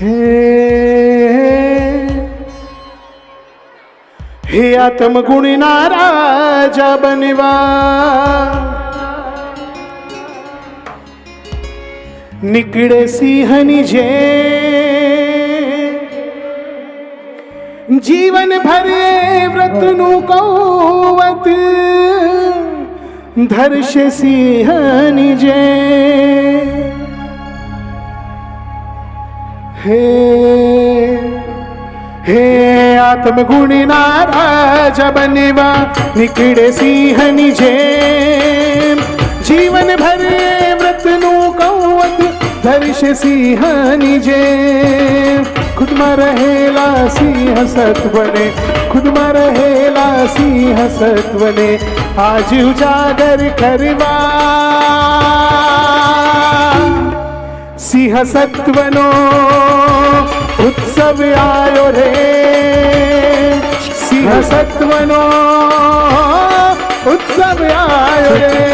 हे आत्म गुणना राजा बनवा निकड़े सिंहनी जे जीवन भरे व्रतनु कौवत धर्ष सिंहनी जे हे आत्म गुणना राजा बनवा निकड़े सिंहनी जे जीवन भरे व्रतनु कौवत धर्ष सिंहनी जे खुद में रहेला सिंह सत्वने खुद में रहेला सिंह सत्वने आज उजागर करवा सिंह सत्वनो उत्सव आयो रे सिंह सत्वनो उत्सव आयो रे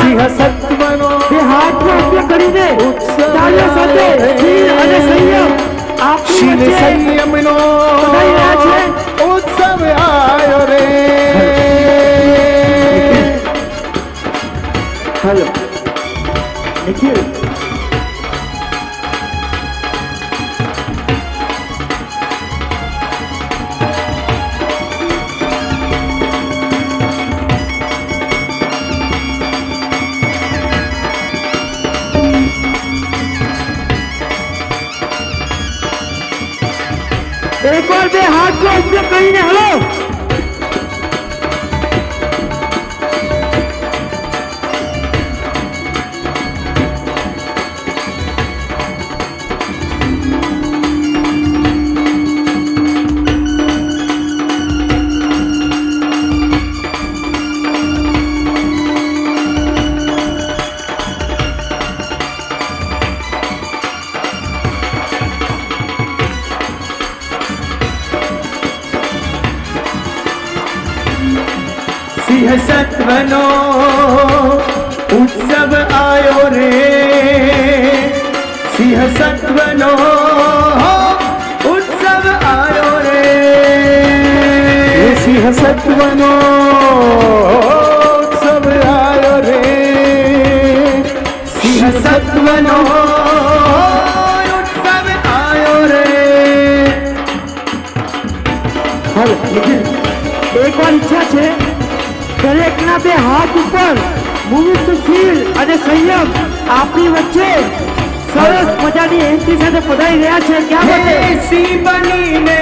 सिंह सत्वनो हाथ में उपयोग કરીને તાળીઓ સાથે શીલ અને સંયમ શીલ સંયમનો ઉત્સવ આયો રે હેલો નિખિલ एक और बे हाथ को उपयोग કરીને હલો सिंह सत्वनो उत्सव आयो रे सिंह सत्वनो उत्सव आयो रे सिंह सत्वनो उत्सव आयो रे सिंह सत्वनो उत्सव आयो रे એક વાર ઈચ્છા છે દરેકના બે હાથ ઉપર મુક્તશીલ અને સંયમ આપણી વચ્ચે સરસ મજાની એન્ટ્રી સાથે પધારી રહ્યા છે ક્યાં માટે સિંહ બનીને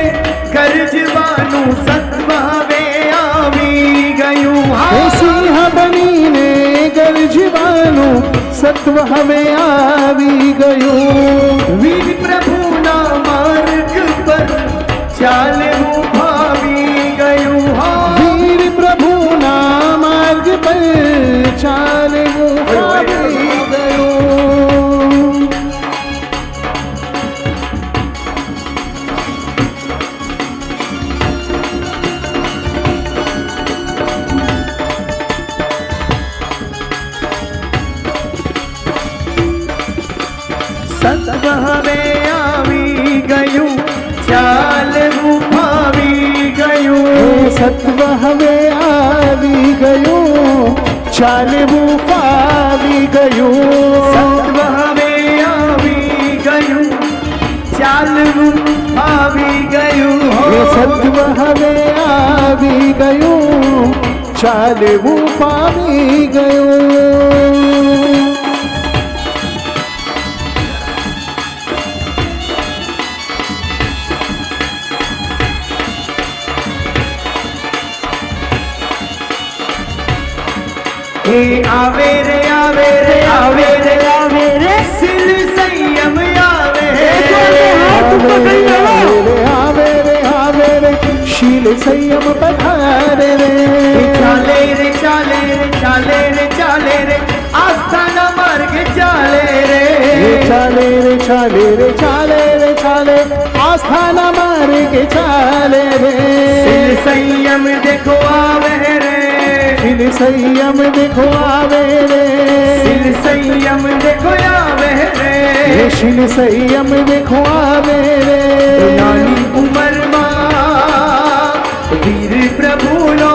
ગરજવાનું સત્વ હવે આવી ગયું સિંહ બનીને ગરજવાનું સત્વ હવે આવી ગયું વીર પ્રભુના માર્ગ પર ચાલવું ભાવી ગયું વીર પ્રભુના માર્ગ પર ચાલવું ભાવી ગયું સત્વ હવે આવી ગયું ચાલવું ભાવી ગયું સત્વ હવે આવી ગયું ચાલવું ફાવી ગયું સત્વ હવે આવી ગયું ચાલવું ફાવી ગયું સત્વ હવે આવી ગયું ચાલવું ફાવી ગયું हे आवे रे आवे रे आवे रे आवे रे सिल संयम आवे आवे रे आवे रे शील संयम पधारे रे चाले रे चाले रे चाले रे चाले रे आस्थाना मार्ग चाले रे चाले रे चाले रे चाले रे चाले आस्थाना मार्ग चाले रे सिल संयम देखो आवे रे सिल संयम देखो आवे रे सिल संयम देखो आवे रे શીલ સંયમ દેખો આવે રે નાની ઉંમરમાં વીર પ્રભુનો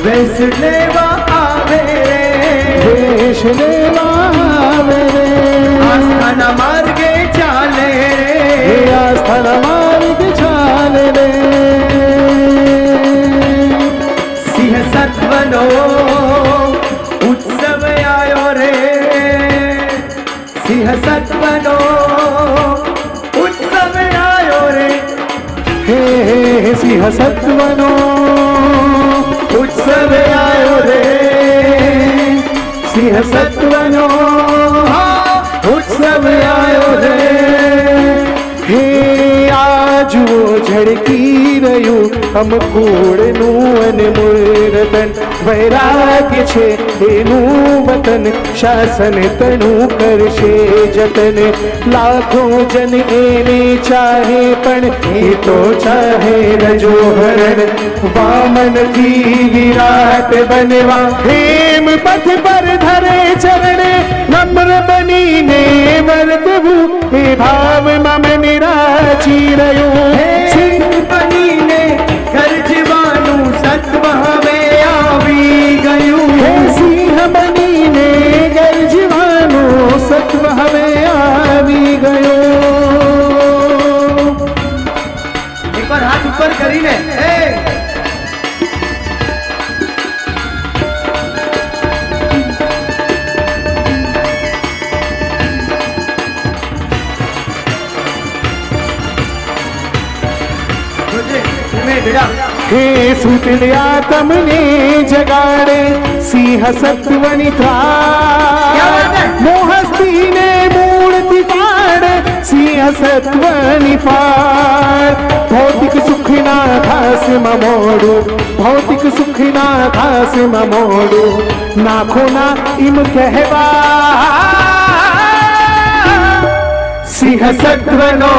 વેશ લેવા આવે રે વેશ લેવા આવે રે આસ્થાના માર્ગે ચાલે રે આસ્થાના માર્ગે ચાલે રે સિંહ સત્વનો ઉત્સવ આયો રે સિંહ સત્વનો ઉત્સવ આયો રે હે સિંહ સત્વનો ઉત્સવ આયો રે સિંહ સત્વનો ઉત્સવ આયો રે હે આજુઓ ઝળકી રહ્યું અમકૂળનું અને મૂર્તન વૈરાગ્ય છે એનું વતન શાસન તણું કરશે જતન લાખો જન એને ચાહે પણ એ તો ચાહે રજોહરણ વામનથી વિરાટ બનવા હેમ પથ પર ધરે ચરણ નમ્ર બનીને વર્તવું એ ભાવમાં મને રાચી રહ્યું સિંહ બનીને ગરજવાનું સત્વ હવે આવી ગયું સિંહ બનીને ગરજવાનું સત્વ હવે આવી ગયું એકવાર હાથ ઉપર કરીને હે સુતલ્યા તમને જગાડે સિંહ સત્વની ત્રાડ મોહસ્તીને મૂળથી પાડે સિંહ સત્વની ફાડ ભૌતિક સુખના ઘાસમાં મોડું ભૌતિક સુખના ઘાસમાં મોડું નાખો ના ઇમ કહેવા સિંહ સત્વનો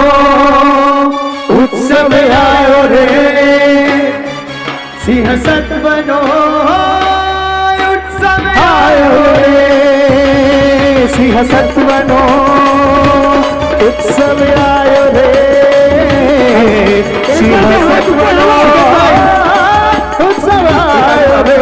ઉત્સવ આયો રે સિંહ સત્વનો ઉત્સવ આયો રે સિંહ સત્વનો ઉત્સવ આયો રે સિંહ સત્વનો ઉત્સવ આયો રે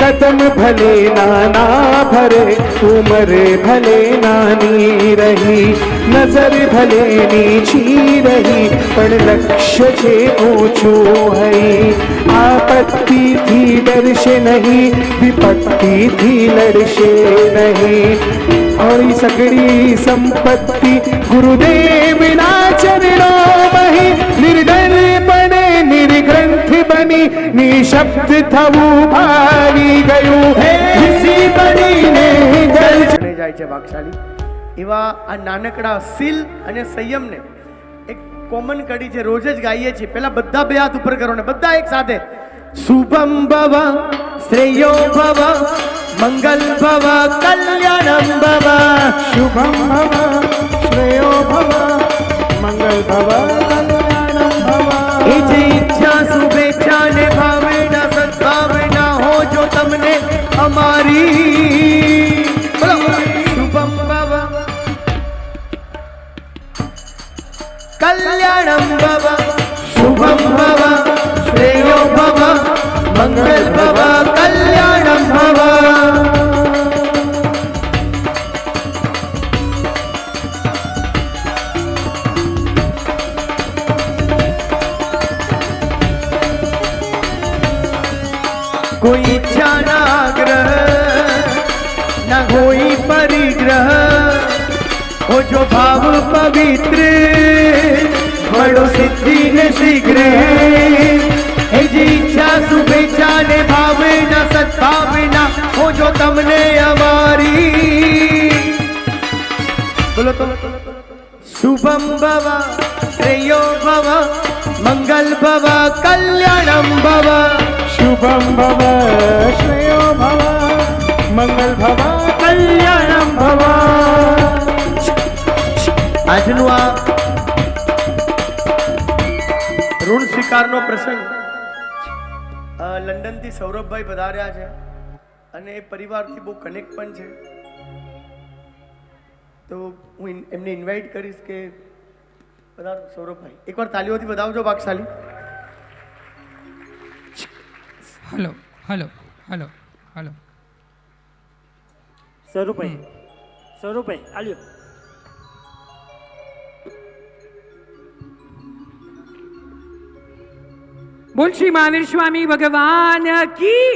कदम भले नाना भरे उम्र भले नानी रही नजर भले नीची रही पण लक्ष्य छे ऊंचું है आपत्ति थी डरशे नहीं विपत्ति थी लड़शे नहीं और सगड़ी संपत्ति गुरुदेव ना चरणों में निर्डर बने निर्ग्रंथ बनी निशब्द થવું ભાવી ગયું ઋષિ બનીને બની જાય છે ભાગશાળી એવા આ નાનકડા શીલ અને સંયમને એક કોમન કડી છે રોજ જ ગાઈએ છીએ પેલા બધા બે હાથ ઉપર કરો ને બધા એક સાથે શુભમ ભવ શ્રેયો ભવ મંગલ ભવ કલ્યાણમ ભવ શુભમ ભવ શ્રેયો ભવ મંગલ ભવ કલ્યાણમ ભવ એ જે ઈચ્છા શુભેચ્છા ને ભાવના સદભાવના હો જો તમને અમારી શુભમ ભવ કલ્યાણમ ભવ શુભમ ભવ શ્રેયો ભવ મંગલ ભવ કલ્યાણમ ભવ कोई इच्छा ना आग्रह ना कोई परिग्रह हो जो भाव पवित्र बड़ो सिद्धि ने शीघ्र है जी इच्छा शुभेच्छा ने भावना सद्भावना हो जो तमने हमारी बोलो तो शुभम भव श्रेयो भव मंगल भव कल्याणम भव शुभम भव श्रेयो भव मंगल भव कल्याण આજનું આ ઋણ સ્વીકારનો પ્રસંગ લંડનથી સૌરભભાઈ પધાર્યા છે અને એ પરિવારથી બહુ કનેક્ટ પણ છે, તો હું એમને ઇન્વાઇટ કરીશ કે પધારો સૌરભભાઈ. એકવાર તાલીઓથી વધાવજો ભાગશાલી. Hello hello hello hello. સ્વરૂપભાઈ આલ્યો. બોલ શ્રી મહાવીર સ્વામી ભગવાન કી,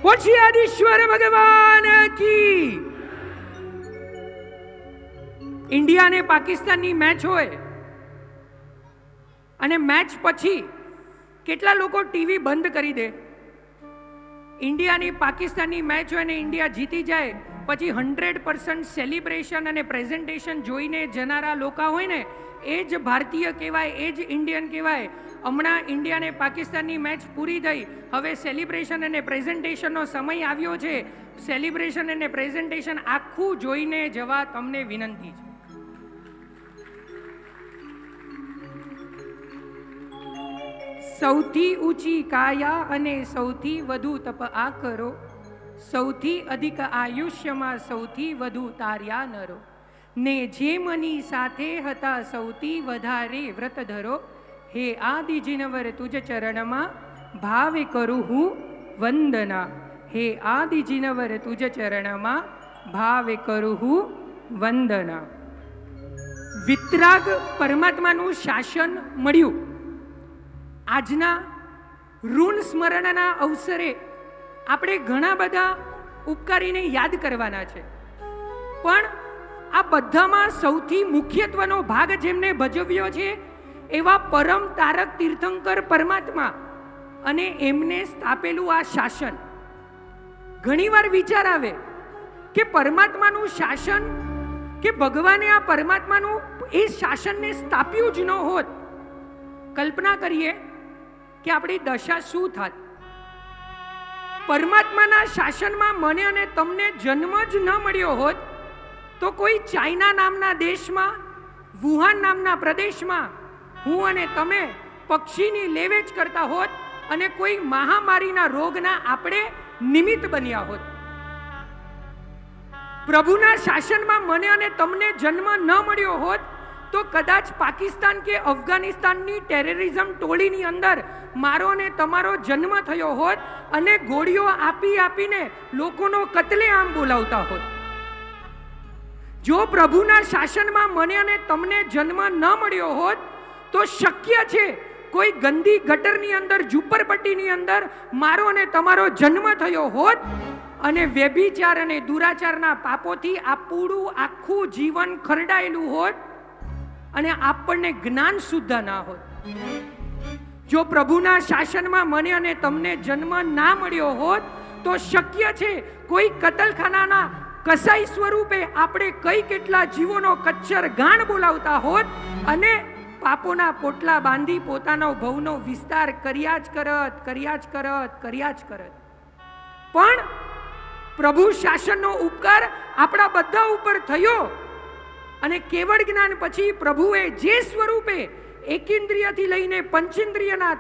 બોલ શ્રી આદિશ્વર ભગવાન કી. ઇન્ડિયા અને પાકિસ્તાનની મેચ હોય અને મેચ પછી કેટલા લોકો ટીવી બંધ કરી દે? ઇન્ડિયાની પાકિસ્તાનની મેચ હોય ને ઇન્ડિયા જીતી જાય પછી 100% સેલિબ્રેશન અને પ્રેઝન્ટેશન જોઈને જનારા લોકો હોય ને, એ જ ભારતીય કહેવાય, એ જ ઇન્ડિયન કહેવાય. હમણાં ઇન્ડિયા અને પાકિસ્તાનની મેચ પૂરી થઈ, હવે સેલિબ્રેશન અને પ્રેઝન્ટેશનનો સમય આવ્યો છે. સેલિબ્રેશન અને પ્રેઝન્ટેશન આખું જોઈને જવા તમને વિનંતી છે. સૌથી ઊંચી કાયા અને સૌથી વધુ તપ આ કરો, સૌથી અધિક આયુષ્યમાં સૌથી વધુ તાર્યા નરો, ને જેમની સાથે હતા સૌથી વધારે વ્રત ધરો, હે આદિ જીનવર તુજ ચરણમાં ભાવે કરું હું વંદના, હે આદિ જીનવર તુજ ચરણમાં ભાવે કરું હું વંદના. વિતરાગ પરમાત્માનું શાસન મળ્યું. આજના ઋણ સ્મરણના અવસરે આપણે ઘણા બધા ઉપકારીને યાદ કરવાના છે, પણ આ બધામાં સૌથી મુખ્યત્વનો ભાગ જેમને ભજવ્યો છે એવા પરમ તારક તીર્થંકર પરમાત્મા અને એમને સ્થાપેલું આ શાસન. ઘણીવાર વિચાર આવે કે પરમાત્માનું શાસન, કે ભગવાને આ પરમાત્માનું એ શાસનને સ્થાપ્યું જ ન હોત. કલ્પના કરીએ કે આપણી દશા શું થાત. પરમાત્માના શાસનમાં મને અને તમને જન્મ જ ન મળ્યો હોત તો કોઈ ચાઇના નામના દેશમાં, વુહાન નામના પ્રદેશમાં હું અને તમે પક્ષીની લેવેચ કરતા હોત અને કોઈ મહામારીના રોગના આપણે નિમિત્ત બન્યા હોત. પ્રભુના શાસનમાં મને અને તમને જન્મ ન મળ્યો હોત તો કદાચ પાકિસ્તાન કે અફઘાનિસ્તાનની ટેરરિઝમ ટોળીની અંદર મારો અને તમારો જન્મ થયો હોત અને ગોળીઓ આપી આપીને લોકોનો કતલેઆમ બોલાવતા હોત. જો પ્રભુના શાસનમાં મને અને તમને જન્મ ન મળ્યો હોત તો શક્ય છે કોઈ ગંદી ગટરની અંદર, ઝુંપડપટ્ટીની અંદર મારો અને તમારો જન્મ થયો હોત અને વ્યભિચાર અને દુરાચારના પાપોથી આ પૂરું આખું જીવન ખરડાયેલું હોત અને આપણને જ્ઞાન સુદ્ધા ના હોત. જો પ્રભુના શાસનમાં મને અને તમને જન્મ ના મળ્યો હોત તો શક્ય છે કોઈ કતલખાનાના કસાઈ સ્વરૂપે આપણે કઈ કેટલા જીવોનો કચ્છર ગાણ બોલાવતા હોત અને પાપોના પોટલા બાંધી પોતાનો ભવનો વિસ્તાર કર્યા જ કરત. પણ પ્રભુ શાસનનો ઉપકાર આપણા બધા ઉપર થયો અને કેવળ જ્ઞાન પછી પ્રભુએ જે સ્વરૂપે એકેન્દ્રિયથી લઈને પંચેન્દ્રિયના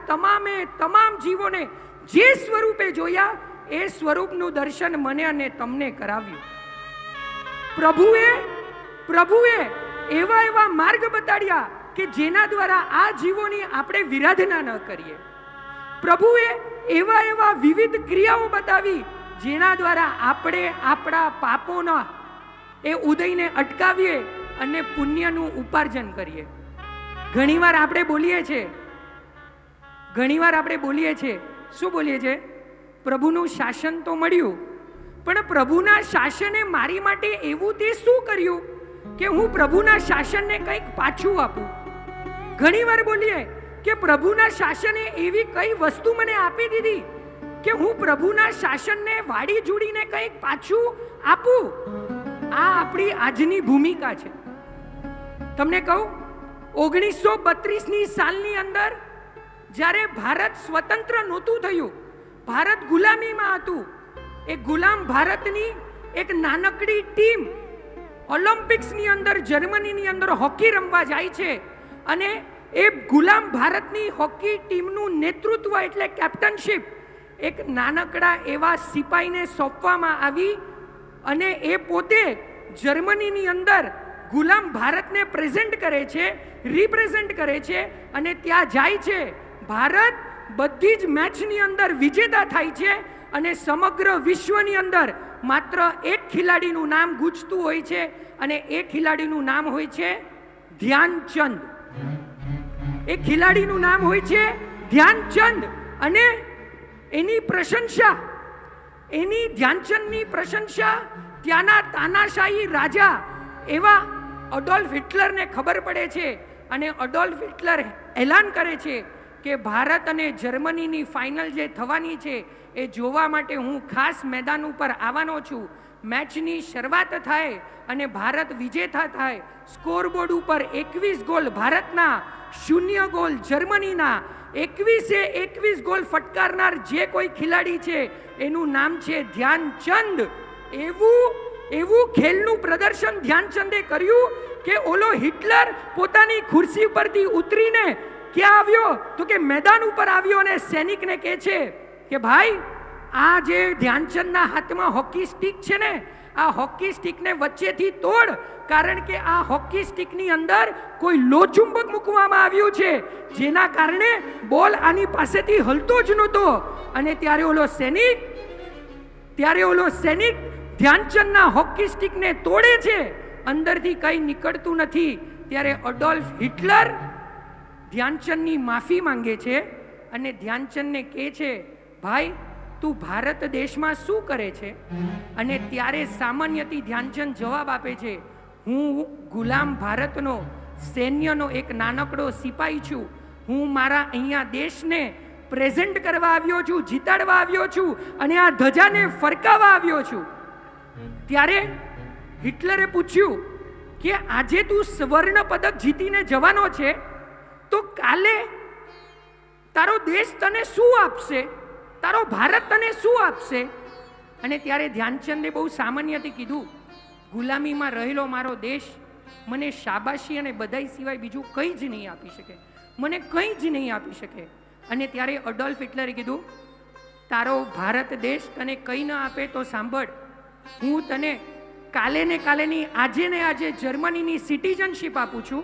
તમામ જીવોને જે સ્વરૂપે જોયા એ સ્વરૂપનું દર્શન મને અને તમને કરાવ્યું. પ્રભુએ એવા માર્ગ બતાડ્યા કે જેના દ્વારા આ જીવોની આપણે વિરાધના ન કરીએ. પ્રભુએ એવા વિવિધ ક્રિયાઓ બતાવી જેના દ્વારા આપણે આપણા પાપોના એ ઉદયને અટકાવીએ અને પુણ્યનું ઉપાર્જન કરીએ. ઘણીવાર આપણે બોલીએ છીએ શું બોલીએ છીએ? પ્રભુનું શાસન તો મળ્યું, પણ પ્રભુના શાસને મારી માટે એવું તે શું કર્યું કે હું પ્રભુના શાસનને કંઈક પાછું આપું. ઘણીવાર બોલીએ કે પ્રભુના શાસને એવી કઈ વસ્તુ મને આપી દીધી કે હું પ્રભુના શાસનને વાડી જોડીને કંઈક પાછું આપું. આ આપણી આજની ભૂમિકા છે. તમને કહું, 1932ની સાલની અંદર જ્યારે ભારત સ્વતંત્ર નહોતું થયું, ભારત ગુલામીમાં હતું, એ ગુલામ ભારતની એક નાનકડી ટીમ ઓલિમ્પિક્સની અંદર જર્મનીની અંદર હોકી રમવા જાય છે અને એ ગુલામ ભારતની હોકી ટીમનું નેતૃત્વ એટલે કેપ્ટનશિપ એક નાનકડા એવા સિપાહીને સોંપવામાં આવી અને એ પોતે જર્મનીની અંદર ગુલામ ભારતને પ્રેઝન્ટ કરે છે, રિપ્રેઝન્ટ કરે છે અને ત્યાં જાય છે. ભારત બધી જ મેચની અંદર વિજેતા થાય છે અને સમગ્ર વિશ્વની અંદર માત્ર એક ખેલાડીનું નામ ગૂંજતું હોય છે અને એ ખેલાડીનું નામ હોય છે ધ્યાનચંદ. એ ખેલાડીનું નામ હોય છે ધ્યાનચંદ અને એની પ્રશંસા, એની ધ્યાનચંદની પ્રશંસા ત્યાંના તાનાશાહી રાજા એવા અડોલ્ફ હિટલરને ખબર પડે છે અને અડોલ્ફ હિટલર એલાન કરે છે કે ભારત અને જર્મનીની ફાઇનલ જે થવાની છે એ જોવા માટે હું ખાસ મેદાન ઉપર આવવાનો છું. મેચની શરૂઆત થાય અને ભારત વિજેતા થાય. સ્કોરબોર્ડ ઉપર 21 ગોલ ભારતના, 0 ગોલ જર્મનીના. 21 ગોલ ફટકારનાર જે કોઈ ખેલાડી છે એનું નામ છે ધ્યાનચંદ. એવું ખેલનું પ્રદર્શન ધ્યાનચંદે કર્યું કે ઓલો હિટલર પોતાની ખુરશી પરથી ઉતરીને ક્યાં આવ્યો તો કે મેદાન ઉપર આવ્યો અને સૈનિકને કહે છે કે ભાઈ આ જે ધ્યાનચંદના હાથમાં હોકી સ્ટિક છે ને, આ હોકી સ્ટિકને વચ્ચેથી તોડ, કારણ કે આ હોકી સ્ટિકની અંદર કોઈ લોચુંબક મૂકવામાં આવ્યું છે જેના કારણે બોલ આની પાસેથી હલતો જ નહોતો. અને ત્યારે ઓલો સૈનિક ધ્યાનચંદના હોકી સ્ટિકને તોડે છે, અંદરથી કંઈ નીકળતું નથી. ત્યારે અડોલ્ફ હિટલર ધ્યાનચંદની માફી માંગે છે અને ધ્યાનચંદને કહે છે ભાઈ તું ભારત દેશમાં શું કરે છે? અને ત્યારે સામાન્યથી ધ્યાનચંદ જવાબ આપે છે હું ગુલામ ભારતનો સૈન્યનો એક નાનકડો સિપાહી છું. હું મારા અહીંયા દેશને પ્રેઝન્ટ કરવા આવ્યો છું, જીતાડવા આવ્યો છું અને આ ધજાને ફરકાવવા આવ્યો છું. ત્યારે હિટલરે પૂછ્યું કે આજે તું સ્વર્ણ પદક જીતીને જવાનો છે તો કાલે તારો દેશ તને શું આપશે? તારો ભારત તને શું આપશે? અને ત્યારે ધ્યાનચંદે બહુ સામાન્યથી કીધું ગુલામીમાં રહેલો મારો દેશ મને શાબાશી અને બધાઈ સિવાય બીજું કંઈ જ નહીં આપી શકે, મને કંઈ જ નહીં આપી શકે. અને ત્યારે અડોલ્ફ હિટલરે કીધું તારો ભારત દેશ તને કંઈ ન આપે તો સાંભળ, હું તને કાલે ને કાલેની આજે ને આજે જર્મનીની સિટીઝનશીપ આપું છું.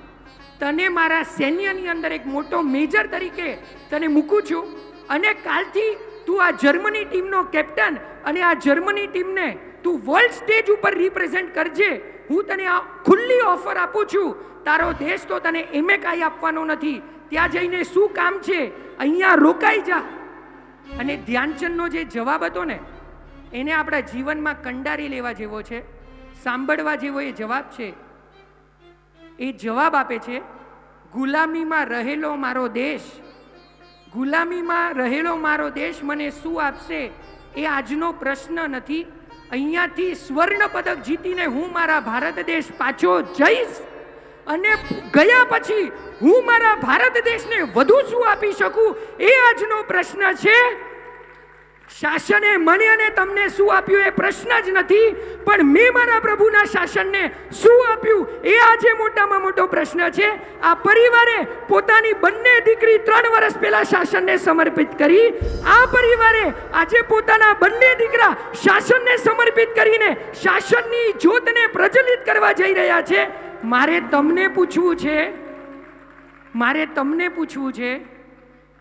તને મારા સૈન્યની અંદર એક મોટો મેજર તરીકે તને મૂકું છું અને કાલથી તું આ જર્મની ટીમનો કેપ્ટન અને આ જર્મની ટીમને તું વર્લ્ડ સ્ટેજ ઉપર રિપ્રેઝન્ટ કરજે. હું તને આ ખુલ્લી ઓફર આપું છું. તારો દેશ તો તને એમે કાંઈ આપવાનો નથી, ત્યાં જઈને શું કામ છે, અહીંયા રોકાઈ જા. અને ધ્યાનચંદનો જે જવાબ હતો ને એને આપણા જીવનમાં કંડારી લેવા જેવો છે, સાંભળવા જેવો એ જવાબ છે. એ જવાબ આપે છે ગુલામીમાં રહેલો મારો દેશ, ગુલામીમાં રહેલો મારો દેશ મને શું આપશે એ આજનો પ્રશ્ન નથી. અહીંયાથી સ્વર્ણ પદક જીતીને હું મારા ભારત દેશ પાછો જઈશ અને ગયા પછી હું મારા ભારત દેશને વધુ શું આપી શકું એ આજનો પ્રશ્ન છે. શાસને મને અને તમને શું આપ્યું એ પ્રશ્ન જ નથી, પણ મેં મારા પ્રભુના શાસનને શું આપ્યું એ આજે મોટામાં મોટો પ્રશ્ન છે. આ પરિવારે પોતાની બંને દીકરી 3 વર્ષ પહેલા શાસનને સમર્પિત કરી. આ પરિવારે આજે પોતાના બંને દીકરા શાસનને સમર્પિત કરીને શાસનની જ્યોતને પ્રજ્વલિત કરવા જઈ રહ્યા છે. મારે તમને પૂછવું છે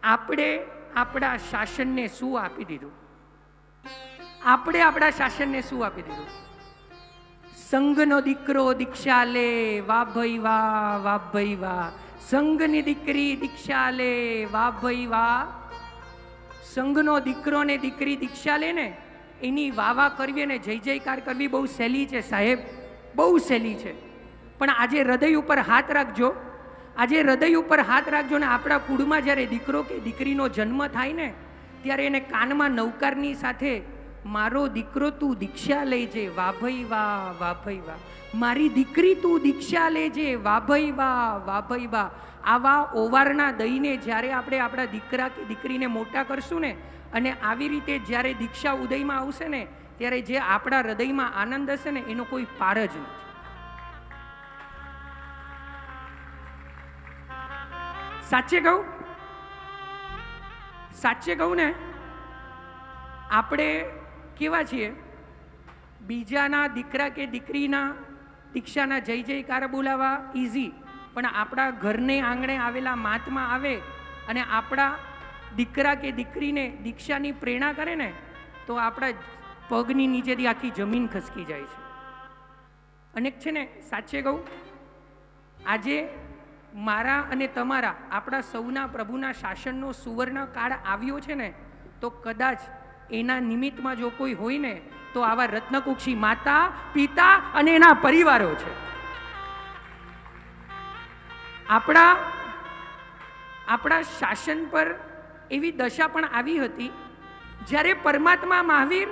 આપણે આપણા શાસનને શું આપી દીધું? આપણે આપણા શાસનને શું આપી દીધું? સંઘનો દીકરો દીક્ષા લે, વાહ ભાઈ વાહ, વાહ ભાઈ વાહ. સંઘની દીકરી દીક્ષા લે, વાહ ભાઈ વાહ. સંઘનો દીકરો ને દીકરી દીક્ષા લે ને એની વાહ કરવી અને જય જયકાર કરવી બહુ સહેલી છે સાહેબ, બહુ સહેલી છે. પણ આજે હૃદય ઉપર હાથ રાખજો, આજે હૃદય ઉપર હાથ રાખજો ને આપણા કુળમાં જ્યારે દીકરો કે દીકરીનો જન્મ થાય ને ત્યારે એને કાનમાં નવકારની સાથે મારો દીકરો તું દીક્ષા લેજે, વાહ ભાઈ વાહ, વાહ ભાઈ વાહ. મારી દીકરી તું દીક્ષા લેજે, વાહ ભાઈ વાહ, વાહ ભાઈ વાહ. આવા ઓવારના દઈને જ્યારે આપણે આપણા દીકરા કે દીકરીને મોટા કરશું ને અને આવી રીતે જ્યારે દીક્ષા ઉદયમાં આવશે ને ત્યારે જે આપણા હૃદયમાં આનંદ હશે ને એનો કોઈ પાર જ નથી. સાચે કહું ને, આપણે કેવા છીએ, બીજાના દીકરા કે દીકરીના દીક્ષાના જય જયકાર બોલાવા ઇઝી, પણ આપણા ઘરને આંગણે આવેલા મહાત્મા આવે અને આપણા દીકરા કે દીકરીને દીક્ષાની પ્રેરણા કરે ને, તો આપણા પગની નીચેથી આખી જમીન ખસકી જાય છે. અનેક છે ને, સાચે કહું, આજે મારા અને તમારા, આપણા સૌના પ્રભુના શાસનનો સુવર્ણ કાળ આવ્યો છે ને, તો કદાચ એના નિમિત્તમાં જો કોઈ હોય ને, તો આવા રત્નકુક્ષી માતા, પિતા અને એના પરિવારો છે. આપણા શાસન પર એવી દશા પણ આવી હતી, જ્યારે પરમાત્મા મહાવીર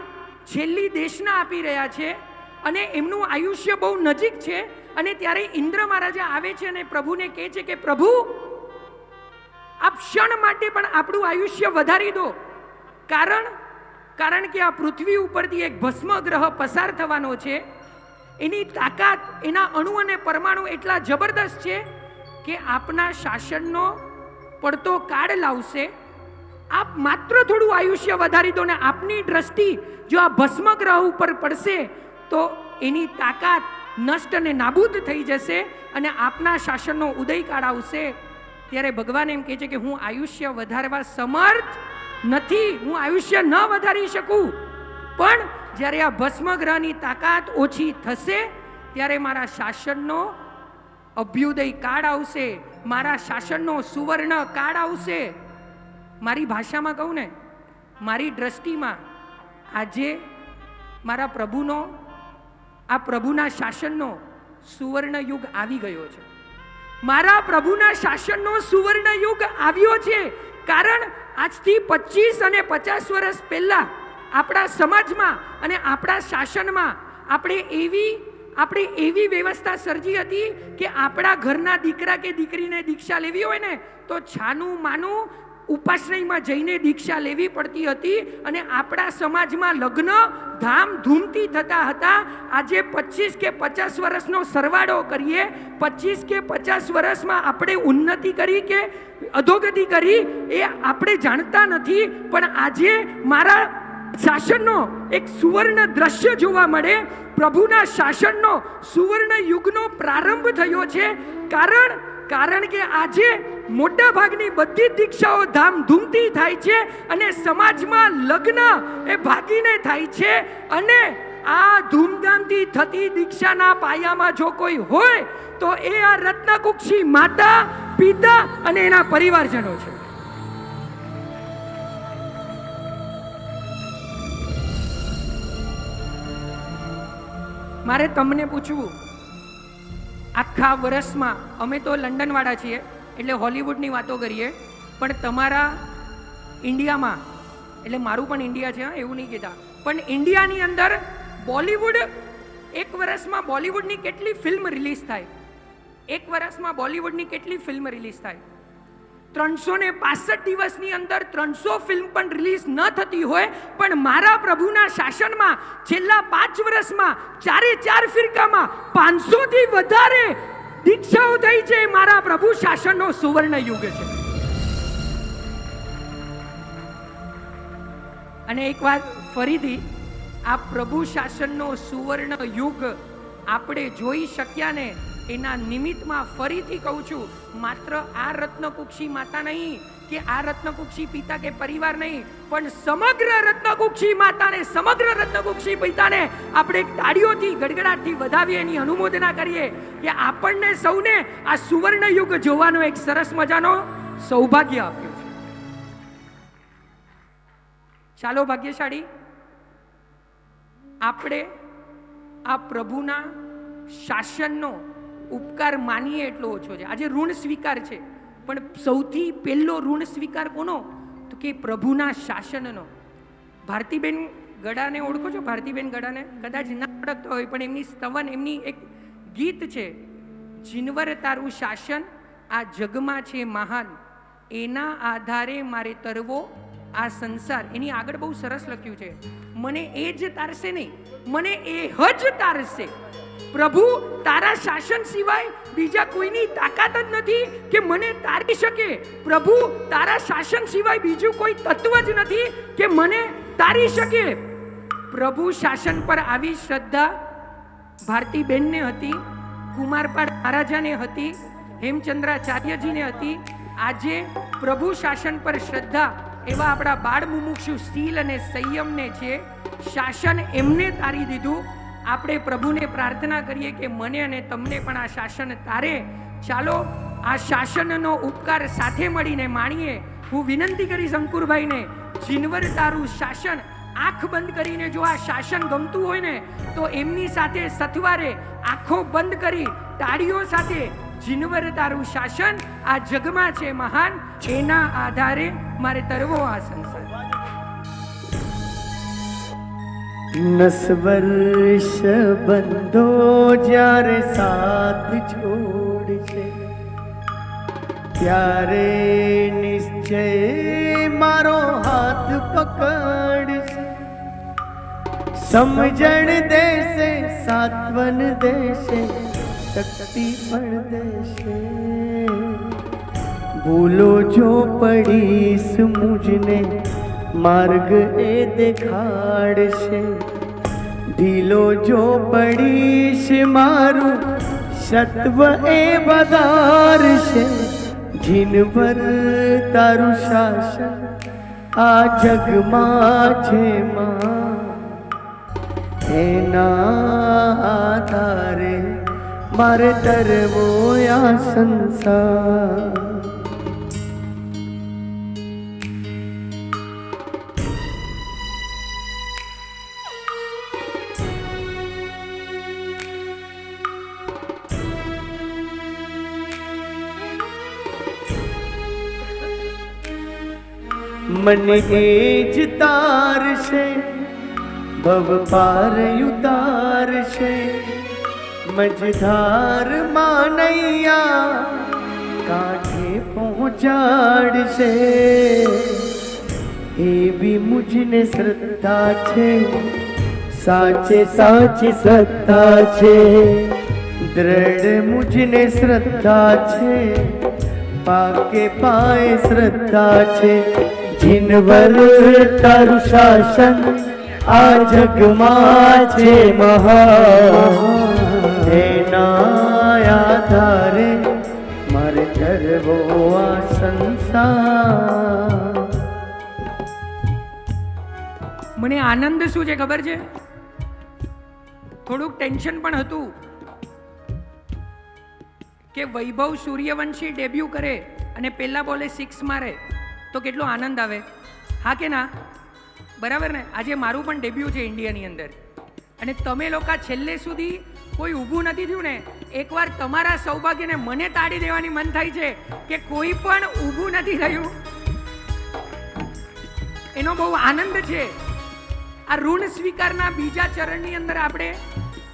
છેલ્લી દેશના આપી રહ્યા છે અને એમનું આયુષ્ય બહુ નજીક છે, અને ત્યારે ઇન્દ્ર મહારાજા આવે છે અને પ્રભુને કહે છે કે પ્રભુ, આપ ક્ષણ માટે પણ આપણું આયુષ્ય વધારી દો, કારણ કે આ પૃથ્વી ઉપરથી એક ભસ્મ ગ્રહ પસાર થવાનો છે. એની તાકાત, એના અણુ અને પરમાણુ એટલા જબરદસ્ત છે કે આપના શાસનનો પડતો કાળ લાવશે. આપ માત્ર થોડું આયુષ્ય વધારી દો ને આપની દ્રષ્ટિ જો આ ભસ્મ ગ્રહ ઉપર પડશે તો એની તાકાત નષ્ટ અને નાબૂદ થઈ જશે અને આપના શાસનનો ઉદયકાળ આવશે. ત્યારે ભગવાન એમ કહે છે કે હું આયુષ્ય વધારવા સમર્થ નથી, હું આયુષ્ય ન વધારી શકું, પણ જ્યારે આ ભસ્મ ગ્રહની તાકાત ઓછી થશે ત્યારે મારા શાસનનો અભ્યુદય કાળ આવશે, મારા શાસનનો સુવર્ણ કાળ આવશે. મારી ભાષામાં કહું ને, મારી દ્રષ્ટિમાં આજે મારા પ્રભુનો, આ પ્રભુના શાસનનો સુવર્ણ યુગ આવી ગયો છે. મારા પ્રભુના શાસનનો સુવર્ણ યુગ આવ્યો છે, કારણ આજથી 25 અને 50 વર્ષ પહેલા આપણા સમાજમાં અને આપણા શાસનમાં આપણે એવી વ્યવસ્થા સર્જી હતી કે આપણા ઘરના દીકરા કે દીકરીને દીક્ષા લેવી હોય ને તો છાનું માનું ઉપાશ્રયમાં જઈને દીક્ષા લેવી પડતી હતી, અને આપણા સમાજમાં લગ્ન ધામધૂમથી થતા હતા. આજે 25 કે 50 વર્ષનો સરવાળો કરીએ, 25 કે 50 વર્ષમાં આપણે ઉન્નતિ કરી કે અધોગતિ કરી એ આપણે જાણતા નથી, પણ આજે મારા શાસનનો એક સુવર્ણ દ્રશ્ય જોવા મળે. પ્રભુના શાસનનો સુવર્ણ યુગનો પ્રારંભ થયો છે, કારણ કે આજે મોટા ભાગની બધી દીક્ષાઓ ધામધૂમથી થાય છે અને સમાજમાં લગ્ન એ ભાગીને થાય છે. અને આ ધૂમધામથી થતી દીક્ષાના પાયામાં જો કોઈ હોય તો એ આ રત્નકુક્ષી માતા, પિતા અને એના પરિવારજનો છે. મારે તમને પૂછવું, આખા વર્ષમાં અમે તો લંડન વાળા છીએ એટલે હોલિવૂડની વાતો કરીએ, પણ તમારા ઇન્ડિયામાં, એટલે મારું પણ ઇન્ડિયા છે, એવું નહીં કહેતા, પણ ઇન્ડિયાની અંદર બોલિવૂડ, એક વર્ષમાં બોલિવૂડની કેટલી ફિલ્મ રિલીઝ થાય? એક વર્ષમાં બોલિવૂડની કેટલી ફિલ્મ રિલીઝ થાય? 365 દિવસની અંદર 300 ફિલ્મ પણ રિલીઝ ન થતી હોય, પણ મારા પ્રભુના શાસનમાં છેલ્લા 5 વર્ષમાં 4 ફિરકામાં 500 થી વધારે દીક્ષાઓ થઈ છે. મારા પ્રભુ શાસનનો સુવર્ણ યુગ છે. અને એક વાત ફરીથી, આ પ્રભુ શાસનનો સુવર્ણ યુગ આપણે જોઈ શક્યા ને એના નિમિત્તમાં ફરીથી કહું છું, માત્ર આ રત્નકુક્ષી માતા નહીં કે આ રત્નકુક્ષી પિતા કે પરિવાર નહીં, પણ સમગ્ર રત્નકુક્ષી માતાને, સમગ્ર રત્નકુક્ષી પિતાને આપણે તાળીઓથી, ગડગડાટથી વધાવીએ, એની અનુમોદના કરીએ કે આપણને સૌને આ સુવર્ણ યુગ જોવાનો એક સરસ મજાનો સૌભાગ્ય આપ્યું છે. ચાલો ભાગ્યશાળી આપણે આ પ્રભુના શાસનનો ઉપકાર માનીએ એટલો ઓછો છે. આજે ઋણ સ્વીકાર છે, પણ સૌથી પહેલો ઋણ સ્વીકાર કોનો? તો કે પ્રભુના શાસનનો. ભારતીબેન ગડાને ઓળખો છો? ભારતીબેન ગડાને કદાચ ના ઓળખતા હોય, પણ એમની સ્તવન, એમની એક ગીત છે, જીનવર તારું શાસન આ જગમાં છે મહાન, એના આધારે મારે તરવો આ સંસાર. એની આગળ બહુ સરસ લખ્યું છે, મને એ જ તારશે નહીં, મને એ જ તારશે. પ્રભુ તારા શાસન સિવાય બીજા કોઈની તાકાત જ નથી કે મને તારી શકે. પ્રભુ તારા શાસન સિવાય બીજું કોઈ તત્વ જ નથી કે મને તારી શકે. પ્રભુ શાસન પર આવી શ્રદ્ધા ભારતીબેનને હતી, કુમારપાળ મહારાજાને હતી, હેમચંદ્રાચાર્યજીને હતી. આજે પ્રભુ શાસન પર શ્રદ્ધા એવા આપણા બાળ મુમુક્ષુ શીલ અને સંયમને છે. શાસન એમને તારી દીધું. આપણે પ્રભુને પ્રાર્થના કરીએ કે મને અને તમને પણ આ શાસન તારે. ચાલો આ શાસનનો ઉપકાર સાથે મળીને માણીએ. હું વિનંતી કરીશ અંકુરભાઈને, જીનવર તારું શાસન. આંખ બંધ કરીને જો આ શાસન ગમતું હોય ને તો એમની સાથે સથવારે આંખો બંધ કરી તાળીઓ સાથે જીનવર તારું શાસન આ જગમાં છે મહાન, એના આધારે મારે તરવો આ સંસાર. નસવર્ષ બંધો જ્યારે સાથ છોડશે ત્યારે નિશ્ચય મારો હાથ પકડશે. સમજણ દેશે, સાત્વન દેશે, શક્તિ પણ દેશે. ભૂલો જો પડીશ મુજને માર્ગ એ દેખાડશે. ઢીલો જો પડીશ મારું સત્વ એ વધારશે. જીનવર તારું શાસન આ જગમાં છે માં, એના આધારે મારે તરવો આ સંસાર. મને એ જ તારશે, ભવ પાર ઉતારશે. મજધાર માનૈયા કાંઠે પહોંચાડશે. એવી મુજને શ્રદ્ધા છે, સાચે સાચી સત્તા છે. દ્રઢ મુજને શ્રદ્ધા છે, પાકે પાએ શ્રદ્ધા છે. જીનવર તારું શાસન આ જગમાં છે મહાન, એના આધારે મારે કરવો આ સંસાર. મને આનંદ શું છે ખબર છે? થોડુંક ટેન્શન પણ હતું કે વૈભવ સૂર્યવંશી ડેબ્યુ કરે અને પહેલા બોલે 6 મારે તો કેટલો આનંદ આવે. હા કે ના? બરાબર ને? આજે મારું પણ ડેબ્યુ છે ઇન્ડિયાની અંદર અને તમે લોકો છેલ્લે સુધી કોઈ ઊભું નથી થયું ને. એકવાર તમારા સૌભાગ્યને મને તાળી દેવાની મન થાય છે કે કોઈ પણ ઊભું નથી થયું. એનો બહુ આનંદ છે. આ ઋણ સ્વીકારના બીજા ચરણની અંદર આપણે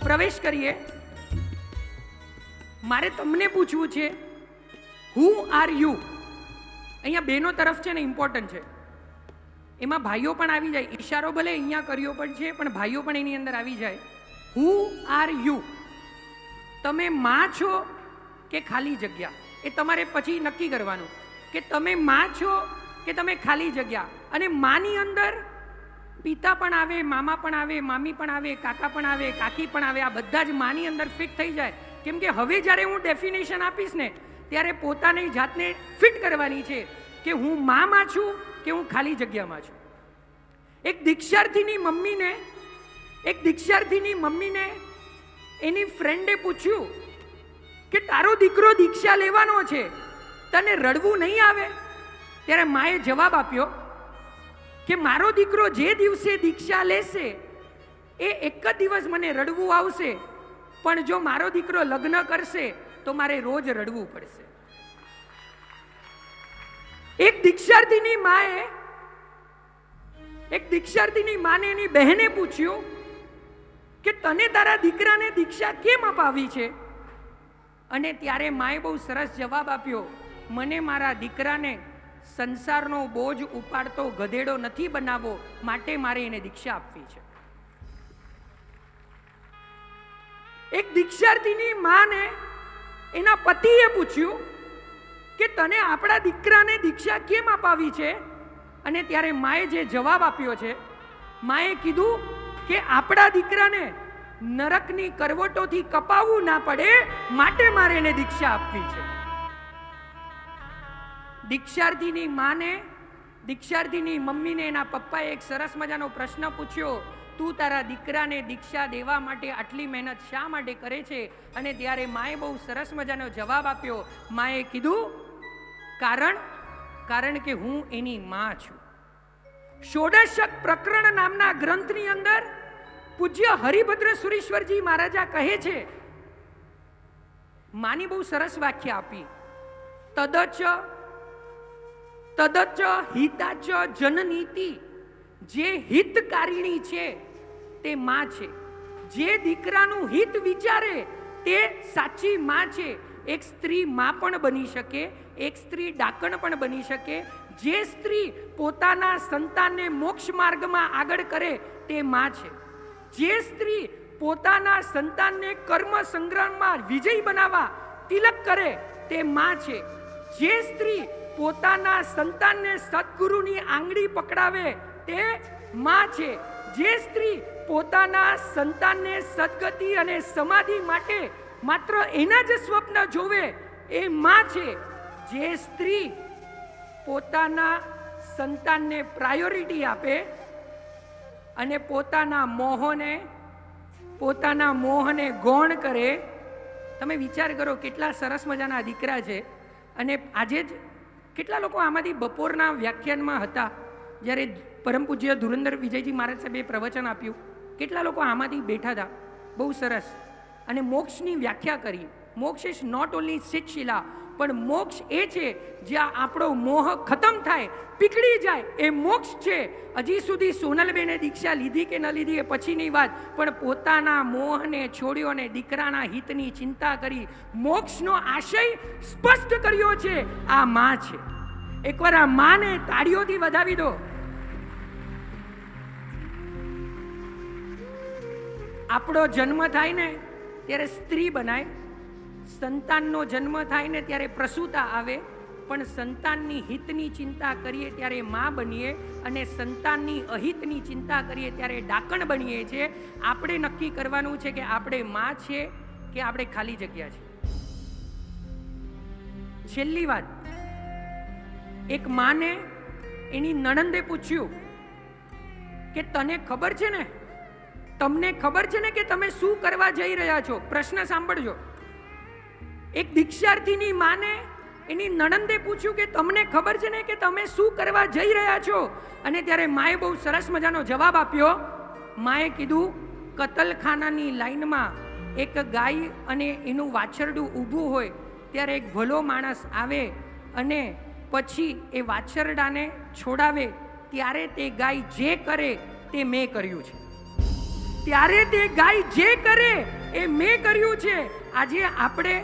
પ્રવેશ કરીએ. મારે તમને પૂછવું છે, હુ આર યુ? અહીંયા બહેનો તરફ છે ને ઇમ્પોર્ટન્ટ છે, એમાં ભાઈઓ પણ આવી જાય. ઈશારો ભલે અહીંયા કર્યો પણ છે પણ ભાઈઓ પણ એની અંદર આવી જાય. Who are you? તમે માં છો કે ખાલી જગ્યા? એ તમારે પછી નક્કી કરવાનું કે તમે માં છો કે તમે ખાલી જગ્યા. અને માની અંદર પિતા પણ આવે, મામા પણ આવે, મામી પણ આવે, કાકા પણ આવે, કાકી પણ આવે. આ બધા જ માની અંદર ફિટ થઈ જાય. કેમ કે હવે જ્યારે હું ડેફિનેશન આપીશ ને ત્યારે પોતાની જાતને ફિટ કરવાની છે કે હું માં છું કે હું ખાલી જગ્યામાં છું. એક દીક્ષાર્થીની મમ્મીને એની ફ્રેન્ડે પૂછ્યું કે તારો દીકરો દીક્ષા લેવાનો છે, તને રડવું નહીં આવે? ત્યારે માએ જવાબ આપ્યો કે મારો દીકરો જે દિવસે દીક્ષા લેશે એ એક જ દિવસ મને રડવું આવશે, પણ જો મારો દીકરો લગ્ન કરશે તો મારે રોજ રડવું પડશે. એક દીક્ષાર્થીની માને એની બહેને પૂછ્યું કે તને તારા દીકરાને દીક્ષા કેમ અપાવી છે? અને ત્યારે માએ બહુ સરસ જવાબ આપ્યો, મને મારા દીકરાને સંસારનો બોજ ઉપાડતો ગધેડો નથી બનાવવો, માટે મારે એને દીક્ષા આપવી છે. એક દીક્ષાર્થીની માને એના પતિએ પૂછ્યું કે તને આપણા દીકરાને દીક્ષા કેમ અપાવી છે? અને ત્યારે માએ જે જવાબ આપ્યો છે, માએ કીધું કે આપણા દીકરાને નરકની કરવટોથી કપાવવું ના પડે, માટે મારે એને દીક્ષા આપવી છે. દીક્ષાર્થીની માને, દીક્ષાર્થીની મમ્મીને એના પપ્પાએ એક સરસ મજાનો પ્રશ્ન પૂછ્યો, તું તારા દીકરાને દીક્ષા દેવા માટે આટલી મહેનત શા માટે કરે છે? અને ત્યારે માએ બહુ સરસ મજાનો જવાબ આપ્યો. માએ કીધું, કારણ કે હું એની માં છું. ષોડશક પ્રકરણ નામના ગ્રંથની અંદર પૂજ્ય હરિભદ્ર સુરીશ્વરજી મહારાજા કહે છે, માની બહુ સરસ વ્યાખ્યા આપી, તદચ હિતાચ જનનીતિ. જે હિતકારિણી છે તે માં છે. જે દીકરાનું હિત વિચારે તે સાચી માં છે. એક સ્ત્રી માં પણ બની શકે, એક સ્ત્રી ડાકણ પણ બની શકે. જે સ્ત્રી પોતાના સંતાનને મોક્ષ માર્ગમાં આગળ કરે તે માં છે. જે સ્ત્રી પોતાના સંતાનને કર્મ સંગ્રામમાં વિજય બનાવવા તિલક કરે તે માં છે. જે સ્ત્રી પોતાના સંતાનને સદગુરુની આંગળી પકડાવે તે માં છે. જે સ્ત્રી પોતાના સંતાનને સદગતિ અને સમાધિ માટે માત્ર એના જ સ્વપ્ન જોવે એ માં છે. જે સ્ત્રી પોતાના સંતાનને પ્રાયોરિટી આપે અને પોતાના મોહને ગૌણ કરે. તમે વિચાર કરો કેટલા સરસ મજાના દીકરા છે. અને આજે જ કેટલા લોકો આમાંથી બપોરના વ્યાખ્યાનમાં હતા જ્યારે પરમ પૂજ્ય ધુરંધર વિજયજી મહારાજ સાહેબે પ્રવચન આપ્યું. કેટલા લોકો આમાંથી બેઠા હતા, બહુ સરસ. અને મોક્ષની વ્યાખ્યા કરી. મોક્ષ ઇઝ નોટ ઓનલી શિલા, પણ મોક્ષ એ છે જ્યાં આપણો મોહ ખતમ થાય, પીકળી જાય, એ મોક્ષ છે. હજી સુધી સોનલબેને દીક્ષા લીધી કે ન લીધી એ પછીની વાત, પણ પોતાના મોહને છોડ્યો અને દીકરાના હિતની ચિંતા કરી મોક્ષનો આશય સ્પષ્ટ કર્યો છે. આ માં છે. એકવાર આ માને તાળીઓથી વધાવી દો. આપણો જન્મ થાય ને ત્યારે સ્ત્રી બનાય, સંતાનનો જન્મ થાય ને ત્યારે પ્રસૂતા આવે, પણ સંતાનની હિતની ચિંતા કરીએ ત્યારે માં બનીએ, અને સંતાનની અહિતની ચિંતા કરીએ ત્યારે ડાકણ બનીએ છીએ. આપણે નક્કી કરવાનું છે કે આપણે માં છે કે આપણે ખાલી જગ્યા છે. છેલ્લી વાત, એક માને એની નણંદે પૂછ્યું કે તને ખબર છે ને, તમને ખબર છે ને કે તમે શું કરવા જઈ રહ્યા છો? પ્રશ્ન સાંભળજો. એક દીક્ષાર્થીની માને એની નણંદે પૂછ્યું કે તમને ખબર છે ને કે તમે શું કરવા જઈ રહ્યા છો? અને ત્યારે માએ બહુ સરસ મજાનો જવાબ આપ્યો. માએ કીધું, કતલખાનાની લાઈનમાં એક ગાય અને એનું વાછરડું ઊભું હોય ત્યારે એક ભલો માણસ આવે અને પછી એ વાછરડાને છોડાવે, ત્યારે તે ગાય જે કરે તે મેં કર્યું છે. ત્યારે તે ગાય જે કરે એ મેં કર્યું છે. આજે આપણે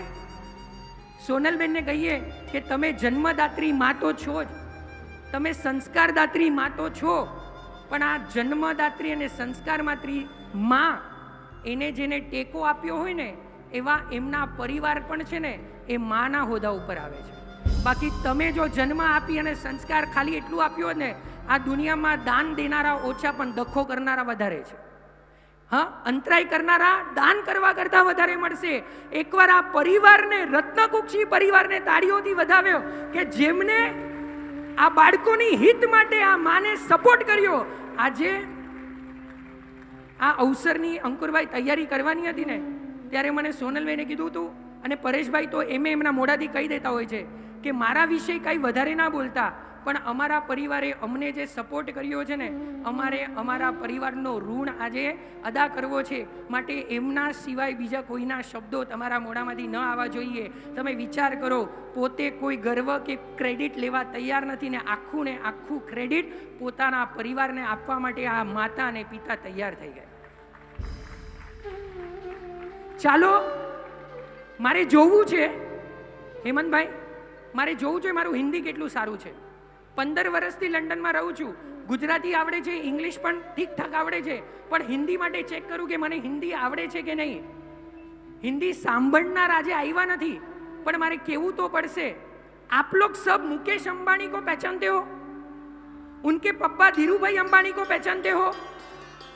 સોનલબેનને કહીએ કે તમે જન્મદાત્રી માં તો છો જ, તમે સંસ્કારદાત્રી માં તો છો, પણ આ જન્મદાત્રી અને સંસ્કારમાત્રી માં, એને જેને ટેકો આપ્યો હોય ને એવા એમના પરિવાર પણ છે ને એ માના હોદ્દા ઉપર આવે છે. બાકી તમે જો જન્મ આપી અને સંસ્કાર ખાલી એટલું આપ્યું ને, આ દુનિયામાં દાન દેનારા ઓછા પણ દખો કરનારા વધારે છે. હા, અંતરાય કરનારા દાન કરવા કરતા વધારે મળશે. એકવાર આ પરિવારને, રત્નકુક્ષી પરિવારને તાળીઓથી વધાવ્યો કે જેમને આ બાળકોની હિત માટે આ માને સપોર્ટ કર્યો. આજે આ અવસરની અંકુરભાઈ તૈયારી કરવાની હતી ને ત્યારે મને સોનલભાઈને કીધું હતું, અને પરેશભાઈ તો એમના મોઢાથી કહી દેતા હોય છે કે મારા વિશે કંઈ વધારે ના બોલતા, પણ અમારા પરિવારે અમને જે સપોર્ટ કર્યો છે ને, અમારે અમારા પરિવારનો ઋણ આજે અદા કરવો છે. માટે એમના સિવાય બીજા કોઈના શબ્દો તમારા મોઢામાંથી ન આવવા જોઈએ. તમે વિચાર કરો, પોતે કોઈ ગર્વ કે ક્રેડિટ લેવા તૈયાર નથી ને આખું ક્રેડિટ પોતાના પરિવારને આપવા માટે આ માતા અને પિતા તૈયાર થઈ ગયા. ચાલો, મારે જોવું છે હેમંતભાઈ, મારે જોવું છે મારું હિન્દી કેટલું સારું છે. 15 વર્ષથી લંડનમાં રહું છું. ગુજરાતી આવડે છે, ઇંગ્લિશ પણ ઠીક ઠાક આવડે છે, પણ હિન્દી માટે ચેક કરું કે મને હિન્દી આવડે છે કે નહીં. हिंदी सांभळनार આજે આવ્યા નથી, પણ મારે કહેવું તો પડશે. आप लोग सब मुकेश अंबानी को पहचानते हो? उनके पप्पा धीरूभाई अंबानी को पहचानते हो?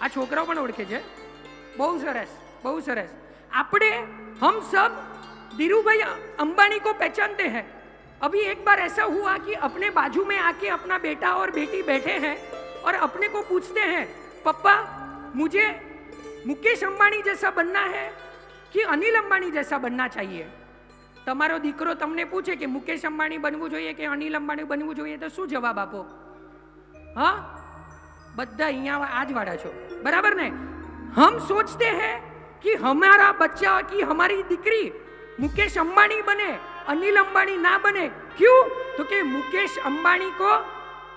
आ छोकराओ पण ओळखे छे. बहु सरस, बहु सरस. આપણે हम सब धीरूभाई अंबानी को पहचानते हैं. अभी एक बार ऐसा हुआ कि अपने बाजू में आके अपना बेटा और बेटी बैठे हैं और अपने को पूछते हैं, पप्पा मुझे मुकेश अंबानी जैसा बनना है कि अनिल अंबानी जैसा बनना चाहिए? તમારો દીકરો તમને પૂછે કે મુકેશ અંબાણી બનવું જોઈએ કે અનિલ અંબાણી બનવું જોઈએ, તો શું જવાબ આપો? હા, બધા અહીંયા આજ વાળા છો, બરાબર ને? हम सोचते हैं कि हमारा बच्चा की हमारी दीकरी मुकेश अंबानी बने, अनिल अंबानी ना बने. क्यों? तो कि मुकेश अंबानी को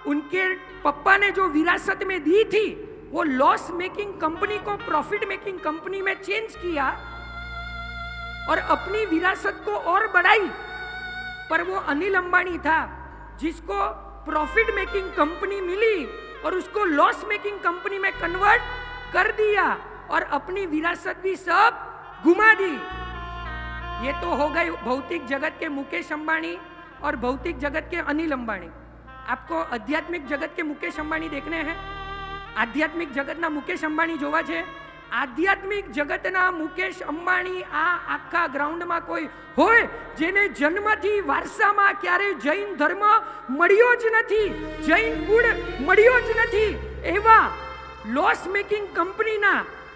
उनके पप्पा ने जो विरासत में दी थी वो लॉस मेकिंग कंपनी को प्रॉफिट मेकिंग कंपनी में चेंज किया और अपनी विरासत को और बढ़ाई. पर वो अनिल अंबानी था जिसको प्रॉफिट मेकिंग कंपनी मिली और उसको लॉस मेकिंग कंपनी में कन्वर्ट कर दिया और अपनी विरासत भी सब घुमा दी. ये तो हो गए भौतिक जगत के मुकेश अंबानी और भौतिक जगत के अनिल अंबानी. आपको आध्यात्मिक जगत के मुकेश अंबानी देखने हैं? आध्यात्मिक जगतना मुकेश अंबानी जोवा छे? आध्यात्मिक जगतना मुकेश अंबानी आ आखा ग्राउंड में कोई होय जेने जन्मथी वारसामां क्यारे जैन धर्म मळ्यो ज नथी, जैन कुळ मळ्यो ज नथी, एवा लॉस मेकिंग कंपनी ना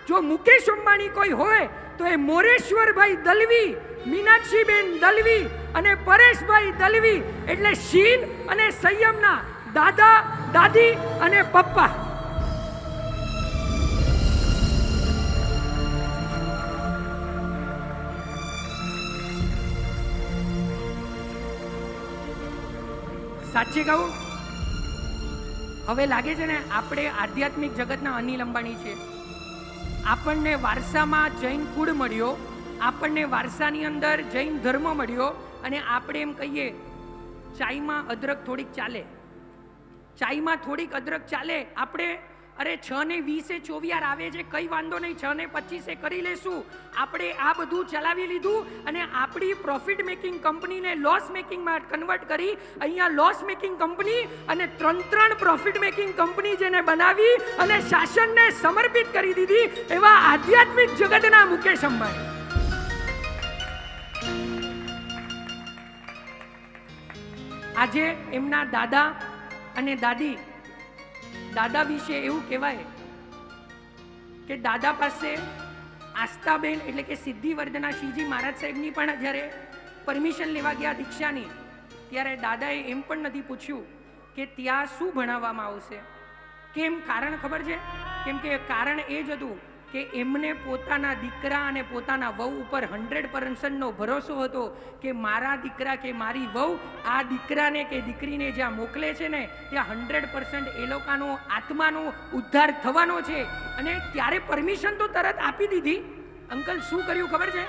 जो मुकेश अंबानी कोई होय तो ए मोरेश्वर भाई दलवी, मीनाक्षी बेन दलवी अने परेश भाई दलवी एटले शील अने संयमना दादा दादी अने पप्पा. સાચે કહું, હવે લાગે છે ને આપણે આધ્યાત્મિક જગતના અનિલ અંબાણી છે. આપણને વારસામાં જૈન કુળ મળ્યો, આપણને વારસાની અંદર જૈન ધર્મ મળ્યો અને આપણે એમ કહીએ ચાયમાં અદરક થોડીક ચાલે, ચાયમાં થોડીક અદરક ચાલે. આપણે અરે 6:20 ચોવિયાર આવે છે, કઈ વાંધો નહીં, 6:25 કરી લેશું. આપણે આ બધું ચલાવી લીધું અને આપણી પ્રોફિટ મેકિંગ કંપનીને લોસ મેકિંગમાં કન્વર્ટ કરી. અહીંયા લોસ મેકિંગ કંપની અને ત્રણ પ્રોફિટ મેકિંગ કંપની જેને બનાવી અને શાસનને સમર્પિત કરી દીધી એવા આધ્યાત્મિક જગતના મુકેશ અંબાણી. આજે એમના દાદા અને દાદી, દાદા વિશે એવું કહેવાય કે દાદા પાસે આસ્થાબેન એટલે કે સિદ્ધિવર્ધના શ્રીજી મહારાજ સાહેબની પણ જ્યારે પરમિશન લેવા ગયા દીક્ષાની, ત્યારે દાદાએ એમ પણ નથી પૂછ્યું કે ત્યાં શું ભણાવવામાં આવશે. કેમ? કારણ ખબર છે? કેમ કે કારણ એ જ હતું કે એમને પોતાના દીકરા અને પોતાના વહુ ઉપર 100% ભરોસો હતો કે મારા દીકરા કે મારી વહુ આ દીકરાને કે દીકરીને જ્યાં મોકલે છે ને ત્યાં 100% એ લોકોનો આત્માનો ઉદ્ધાર થવાનો છે. અને ત્યારે પરમિશન તો તરત આપી દીધી. અંકલ શું કર્યું ખબર છે?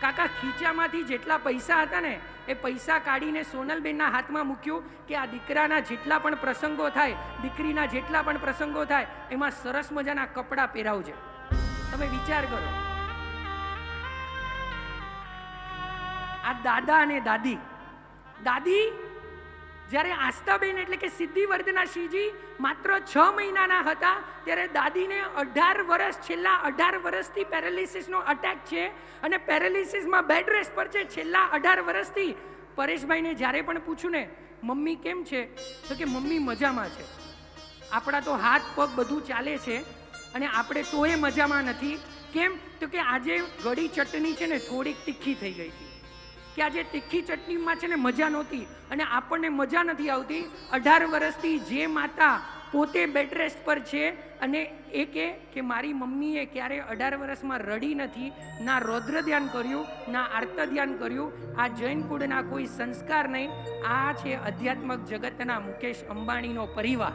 કાકા ખીચામાંથી જેટલા પૈસા હતા ને એ પૈસા કાઢીને સોનલબેનના હાથમાં મૂક્યું કે આ દીકરાના જેટલા પણ પ્રસંગો થાય, દીકરીના જેટલા પણ પ્રસંગો થાય એમાં સરસ મજાના કપડાં પહેરાવજે. તમે વિચાર કરો, આ દાદા અને દાદી, દાદી જ્યારે આસ્થાબેન એટલે કે સિદ્ધિવર્ધના શ્રીજી માત્ર 6 મહિનાના હતા ત્યારે દાદીને 18 વર્ષ, છેલ્લા 18 વર્ષથી પેરાલિસિસનો અટેક છે અને પેરાલિસિસમાં બેડ રેસ્ટ પર છે છેલ્લા 18 વર્ષથી. પરેશભાઈને જ્યારે પણ પૂછું ને મમ્મી કેમ છે તો કે મમ્મી મજામાં છે. આપણા તો હાથ પગ બધું ચાલે છે અને આપણે તોય મજામાં નથી. કેમ? તો કે આજે ગળી ચટણી છે ને થોડીક તીખી થઈ ગઈ હતી, કે આજે તીખી ચટણીમાં છે ને મજા નહોતી અને આપણને મજા નથી આવતી. 18 વર્ષથી જે માતા પોતે બેડ રેસ્ટ પર છે અને એ કે મારી મમ્મીએ ક્યારે 18 વર્ષમાં રડી નથી, ના રૌદ્ર ધ્યાન કર્યું, ના આર્ત ધ્યાન કર્યું. આ જૈન કુળના કોઈ સંસ્કાર નહીં. આ છે આધ્યાત્મિક જગતના મુકેશ અંબાણીનો પરિવાર.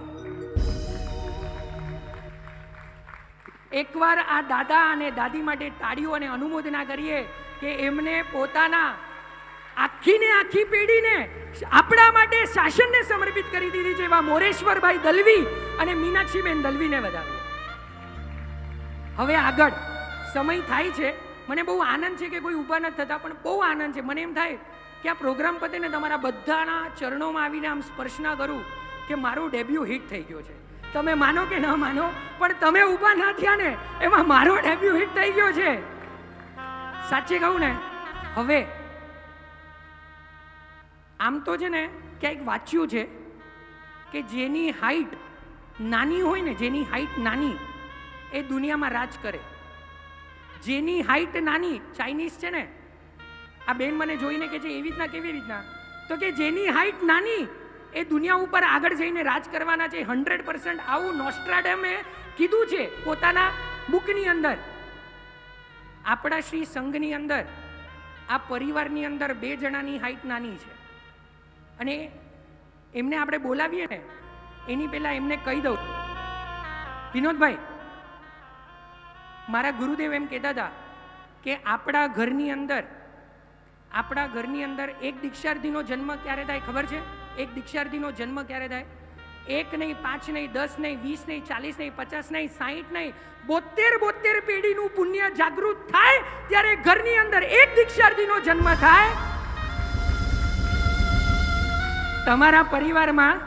એકવાર આ દાદા અને દાદી માટે તાળીઓ અને અનુમોદના કરીએ કે એમને પોતાના આખીને આખી પેઢીને આપણા માટે શાસનને સમર્પિત કરી દીધી છે એવા મોરેશ્વરભાઈ દલવી અને મીનાક્ષીબેન દલવીને વધાવીએ. હવે આગળ સમય થાય છે, મને બહુ આનંદ છે કે કોઈ ઊભા નથી થતા, પણ બહુ આનંદ છે. મને એમ થાય કે આ પ્રોગ્રામ પતે ને તમારા બધાના ચરણોમાં આવીને આમ સ્પર્શના કરું કે મારું ડેબ્યુ હિટ થઈ ગયો છે. તમે માનો કે ન માનો, પણ તમે ઊભા ના થયા ને એમાં મારો ડેબ્યુ હિટ થઈ ગયો છે. સાચે કહું ને, હવે આમ તો છે ને ક્યાંક વાંચ્યું છે કે જેની હાઈટ નાની હોય ને, જેની હાઈટ નાની એ દુનિયામાં રાજ કરે. જેની હાઈટ નાની, ચાઇનીઝ છે ને, આ બેન મને જોઈને કે છે એવી રીતના, કેવી રીતના, તો કે જેની હાઈટ નાની એ દુનિયા ઉપર આગળ જઈને રાજ કરવાના છે. 100% આવું નોસ્ટ્રાડમે કીધું છે પોતાના બુકની અંદર. આપણા શ્રી સંઘની અંદર, આ પરિવારની અંદર 2 જણાની હાઈટ નાની છે, અને એમને આપણે બોલાવીએ ને એની પહેલા એમને કહી દઉં, વિનોદભાઈ, મારા ગુરુદેવ એમ કહેતા હતા કે આપણા ઘરની અંદર એક દીક્ષાર્થીનો જન્મ ક્યારે થાય ખબર છે? એક દીક્ષાર્થીનો જન્મ ક્યારે થાય? 1 નહીં, 5 નહીં, 10 નહીં, 20 નહીં, 40 નહીં, 50 નહીં, 60 નહીં, 72 પેઢીનું પુણ્ય જાગૃત થાય ત્યારે ઘરની અંદર એક દીક્ષાર્થીનો જન્મ થાય. તમારા પરિવારમાં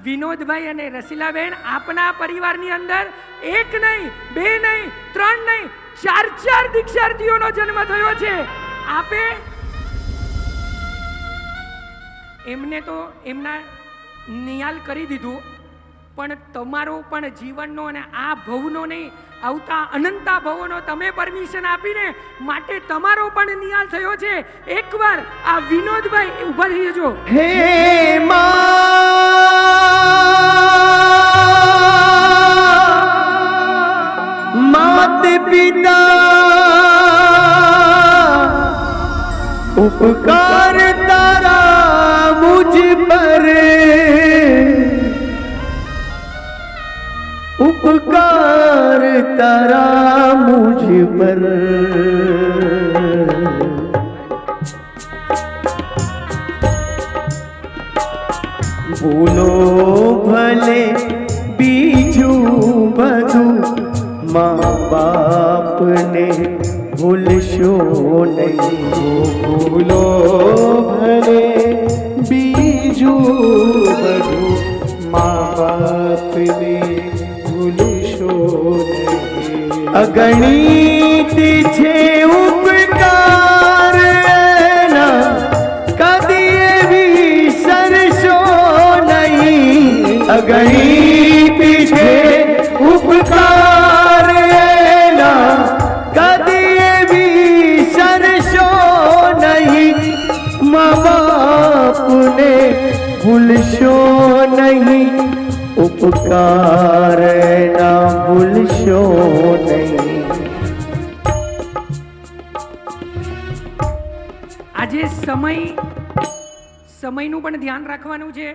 વિનોદભાઈ અને રસીલાબેન, આપના પરિવારની અંદર 1 નહીં, 2 નહીં, 3 નહીં, 4 દીક્ષાર્થીઓનો જન્મ થયો છે. આપે એમને તો એમના નિયાલ કરી દીધું, પણ તમારો પણ જીવનનો અને આ ભવનો નહીં, આવતા અનંતા ભવોનો તમે પરમિશન આપીને માટે તમારો પણ નિયાલ થયો છે. એકવાર આ વિનોદભાઈ ઊભા થઈ જજો. હે માત પિતા ઉપકાર તારા મુझ પર, ઉપકાર તારા મુझ પર. ભૂલો ભલે બીજું બધું, મા બાપને ભૂલશો નહીં. ભૂલો ભલે બીજું બધું, મા બાપને ભૂલશો નહીં. અગણિત છે ઉપકાર એના, કદી વિસરશો નહીં. અગણિત છે ઉપકાર એના, કદી વિસરશો નહીં. મા બાપને ભૂલશો નહીં, ઉપકાર ના ભૂલશો નહીં. આજે સમયનું પણ ધ્યાન રાખવાનું છે.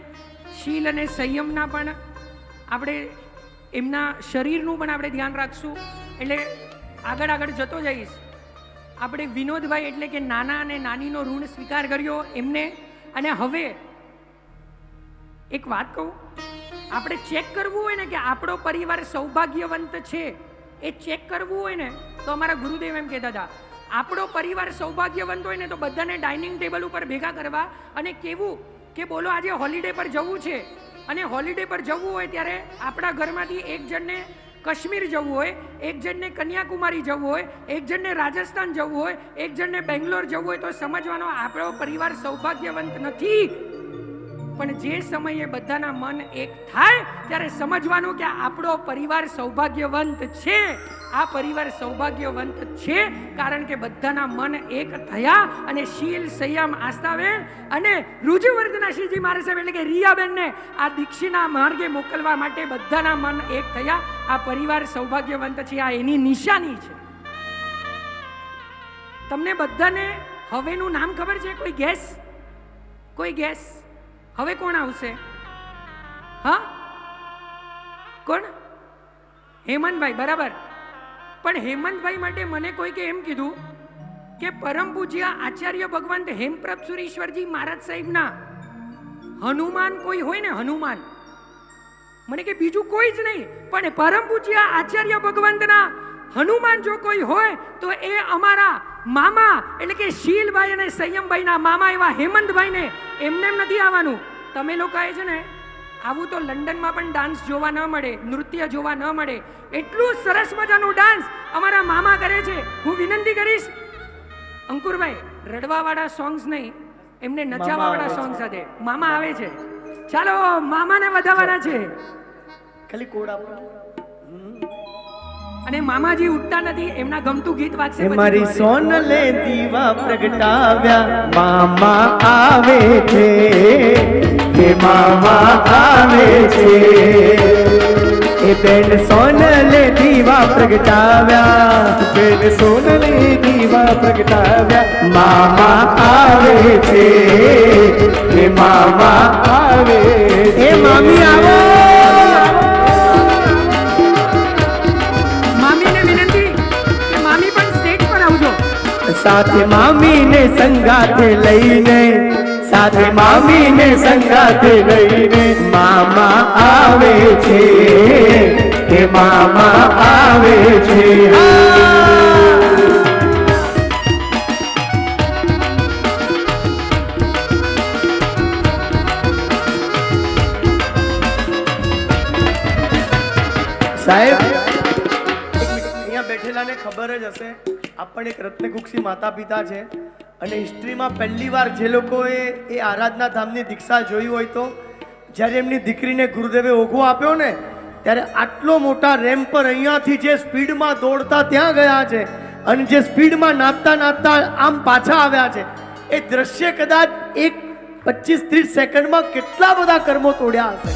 શીલ અને સંયમના પણ આપણે, એમના શરીરનું પણ આપણે ધ્યાન રાખશું. એટલે આગળ જતો જઈશ. આપણે વિનોદભાઈ એટલે કે નાના અને નાનીનો ઋણ સ્વીકાર કર્યો એમને. અને હવે એક વાત કહું, આપણે ચેક કરવું હોય ને કે આપણો પરિવાર સૌભાગ્યવંત છે, એ ચેક કરવું હોય ને તો અમારા ગુરુદેવ એમ કહેતા હતા, આપણો પરિવાર સૌભાગ્યવંત હોય ને તો બધાને ડાઇનિંગ ટેબલ ઉપર ભેગા કરવા અને કેવું કે બોલો આજે હોલિડે પર જવું છે, અને હોલિડે પર જવું હોય ત્યારે આપણા ઘરમાંથી એક જણને કાશ્મીર જવું હોય, એક જણને કન્યાકુમારી જવું હોય, એક જણને રાજસ્થાન જવું હોય, એક જણને બેંગ્લોર જવું હોય, તો સમજવાનો આપણો પરિવાર સૌભાગ્યવંત નથી. પણ જે સમયે બધાના મન એક થાય ત્યારે સમજવાનું કે આપણો પરિવાર સૌભાગ્યવંત છે. આ પરિવાર સૌભાગ્યવંત છે કારણ કે બધાના મન એક થયા અને શીલ, સંયમ, આસ્થાબેન અને રુજુવર્ધના શ્રીજી મહારાજ સાહેબ એટલે કે રિયાબેનને આ દીક્ષિના માર્ગે મોકલવા માટે બધાના મન એક થયા. આ પરિવાર સૌભાગ્યવંત છે, આ એની નિશાની છે. તમને બધાને હવેનું નામ ખબર છે? કોઈ ગેસ? કોઈ ગેસ? હવે કોણ આવશે? હા, કોણ? હેમંતભાઈ, બરાબર. પણ હેમંતભાઈ માટે મને કોઈકે એમ કીધું કે પરમ પૂજ્ય આચાર્ય ભગવંત હેમપ્રભ સુરીશ્વરજી મહારાજ સાહેબના હનુમાન કોઈ હોય ને, હનુમાન, મને કે બીજું કોઈ જ નહીં પણ પરમ પૂજ્ય આચાર્ય ભગવંતના હનુમાન જો કોઈ હોય તો એ અમારા મામા એટલે કે શીલભાઈ અને સંયમભાઈના મામા એવા હેમંતભાઈને એમને નથી આવવાનું. તમે લોકોએ છે ને આવું તો લંડનમાં પણ ડાન્સ જોવા ન મળે, નૃત્ય જોવા ન મળે. એટલું સરસ મજાનું ડાન્સ અમારા મામા કરે છે. હું વિનંતી કરીશ અંકુરભાઈ, રડવાવાળા સોંગ્સ નહીં, એમને નચાવાવાળા સોંગ સાથે મામા આવે છે. ચાલો મામાને વધાવવાના છે. ખાલી કોડ આપો. અને મામાજી ઉઠતા નથી, એમના ગમતું ગીત વાગશે. મારી સોનલે દીવા પ્રગટાવ્યા, મામા આવે છે, હે મામા આવે છે. એ બેન સોનલે દીવા પ્રગટાવ્યા, બેન સોનલે દીવા પ્રગટાવ્યા, મામા આવે છે, હે મામા આવે. એ મામી આવો. સાથે મામીને સંગાથે લઈને, સાથે મામીને સંગાથે લઈને, મામા આવે છે, હે મામા આવે છે. સાહેબ અહીંયા બેઠેલાને ખબર જ હશે, આપણે એક રત્નકુક્ષી માતા પિતા છે અને હિસ્ટ્રીમાં પહેલી વાર જે લોકોએ એ આરાધના ધામની દીક્ષા જોઈ હોય તો જ્યારે એમની દીકરીને ગુરુદેવે ઓઘો આપ્યો ને ત્યારે આટલો મોટા રેમ્પ પર અહીંયાથી જે સ્પીડમાં દોડતા ત્યાં ગયા છે અને જે સ્પીડમાં નાચતા નાચતા આમ પાછા આવ્યા છે, એ દ્રશ્ય કદાચ એક 25-30 સેકન્ડમાં કેટલા બધા કર્મો તોડ્યા હશે.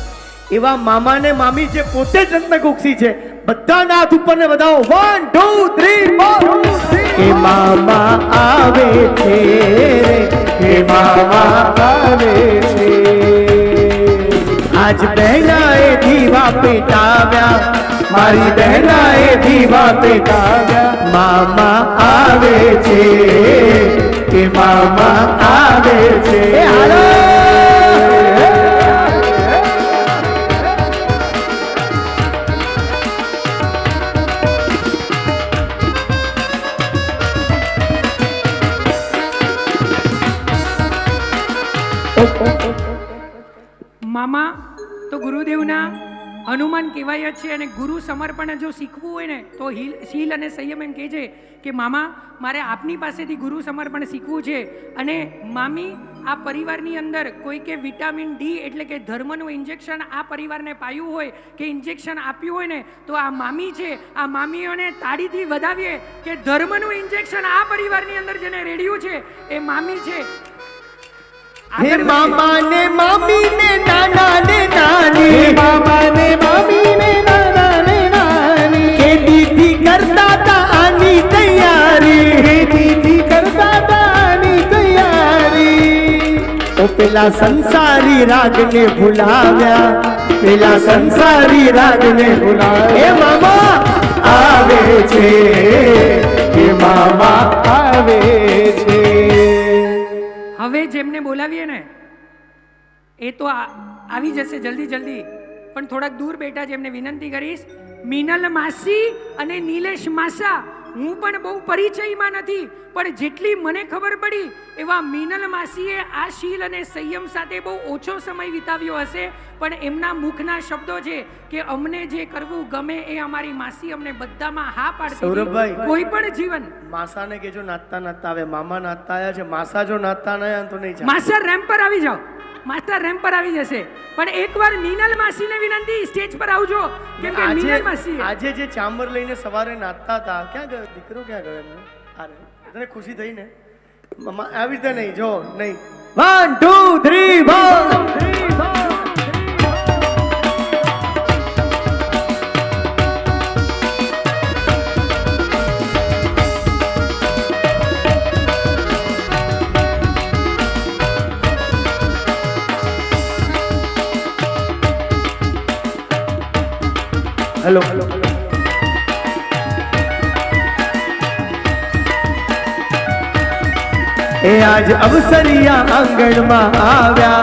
એવા મામા ને મામી જે પોતે જ રત્નકુક્ષી છે, બધાના હાથ ઉપર ને બધાઓ 1 2 3 4. હે મામા આવે છે, હે મામા આવે છે. આજ બહેનાએ દીવા પેટાવ્યા, મારી બહેનાએ દીવા પેટાવ્યા, મામા આવે છે, હે મામા આવે છે. હાલો મામા તો ગુરુદેવના હનુમાન કહેવાય જ છે. અને ગુરુ સમર્પણ જો શીખવું હોય ને તો શીલ અને સંયમ એમ કહે છે કે મામા મારે આપની પાસેથી ગુરુ સમર્પણ શીખવું છે. અને મામી આ પરિવારની અંદર કોઈ કે વિટામિન ડી એટલે કે ધર્મનું ઇન્જેક્શન આ પરિવારને પાયું હોય કે ઇન્જેક્શન આપ્યું હોય ને તો આ મામી છે. આ મામીઓને તાળીથી વધાવીએ કે ધર્મનું ઇન્જેક્શન આ પરિવારની અંદર જેને રેડ્યું છે એ મામી છે. હે મામા ને મામી ને નાના ને નાની, મામા ને મામી ને નાના ને નાની, કે દીદી કરતા તા આની તૈયારી, હે દીદી કરતા તા આની તૈયારી. તો પેલા સંસારી રાગને ભૂલાવ્યા, પેલા સંસારી રાગને ભૂલાવ્યા. હે મામા આવે છે, હે મામા આવે છે. હવે જેમને બોલાવીએ ને એ તો આવી જશે જલ્દી જલ્દી, પણ થોડાક દૂર બેઠા છે એમને વિનંતી કરીશ. મિનલ માસી અને નિલેશ માસા, હું પણ બહુ પરિચયમાં નથી, પણ જેટલી મને ખબર પડી એવા મિનલ માસીએ આ શીલ અને સંયમ સાથે બહુ ઓછો સમય વિતાવ્યો હશે, પણ એમના મુખના શબ્દો છે કે અમને જે કરવું ગમે એ અમારી માસી અમને બધામાં હા પાડતી. સૌરભભાઈ, કોઈ પણ જીવન માસાને કેજો નાચતા નાચતા આવે. મામા નાચતા આવ્યા છે, માસા જો નાચતા ન આવ્યા તો નહીં ચાલે. માસ્ટર રેમ્પ પર આવી જાઓ, માસ્ટર રેમ્પ પર આવી જશે. પણ એકવાર મિનલ માસીને વિનંતી સ્ટેજ પર આવજો, કેમ કે મિનલ માસી આજે જે ચાંબર લઈને સવારે નાચતા હતા, ક્યાં ગયો દીકરો, ક્યાં ગયો એમનો? અરે તને ખુશી થઈ ને? આવી રીતે નહીં, જો નહીં. 1 2 3 4. હેલો એ આજ અવસરિયા આંગણમાં આવ્યા,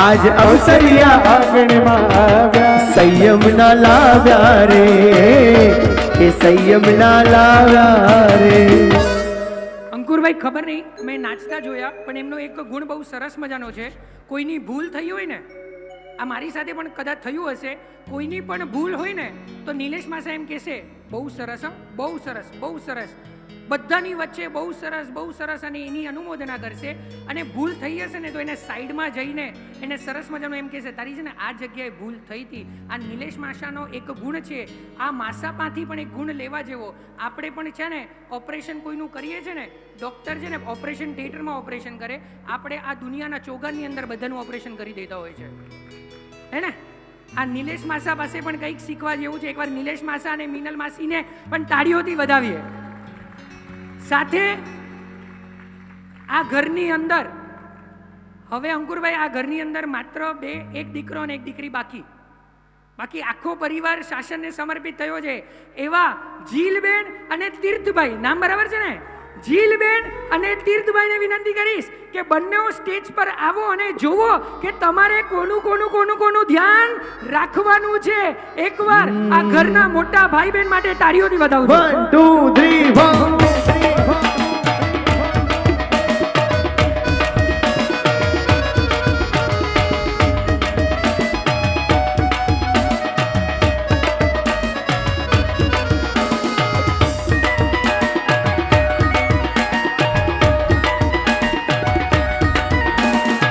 આજ અવસરિયા આંગણમાં આવ્યા, સંયમ ના લાવ્યા રે, એ સંયમ ના લાવ્યા રે. અંકુરભાઈ ખબર નહીં મેં નાચતા જોયા પણ એમનો એક ગુણ બહુ સરસ મજાનો છે. કોઈની ભૂલ થઈ હોય ને, આ મારી સાથે પણ કદાચ થયું હશે, કોઈની પણ ભૂલ હોય ને તો નિલેશ માસા એમ કહેશે બહુ સરસ, બહુ સરસ, બહુ સરસ, બધાની વચ્ચે બહુ સરસ, અને એની અનુમોદના કરશે. અને ભૂલ થઈ હશે ને તો એને સાઈડમાં જઈને એને સરસ મજાનું એમ કહેશે તારી છે ને આ જગ્યાએ ભૂલ થઈ હતી. આ નિલેશ માસાનો એક ગુણ છે. આ માસા પાસેથી પણ એક ગુણ લેવા જેવો. આપણે પણ છે ને ઓપરેશન કોઈનું કરીએ છીએ ને, ડૉક્ટર છે ને ઓપરેશન થિયેટરમાં ઓપરેશન કરે, આપણે આ દુનિયાના ચોગાની અંદર બધાનું ઓપરેશન કરી દેતા હોય છે, હે ને? આ નિલેશ માસા પાસે પણ કંઈક શીખવા જેવું છે. એકવાર નિલેશ માસા અને મિનલ માસીને પણ તાળીઓથી વધાવીએ. સાથે આ ઘરની અંદર હવે અંકુરભાઈ આ ઘરની અંદર માત્ર એક દીકરો અને એક દીકરી બાકી આખો પરિવાર શાસનને સમર્પિત થયો છે. એવા જીલબેન અને તીર્થભાઈ, નામ બરાબર છે ને? જીલબેન અને તીર્થભાઈને વિનંતી કરીશ કે બંને સ્ટેજ પર આવો અને જોવો કે તમારે કોનું ધ્યાન રાખવાનું છે. એકવાર આ ઘરના મોટા ભાઈ બહેન માટે તાળીઓથી વધાવો. 1 2 3 4.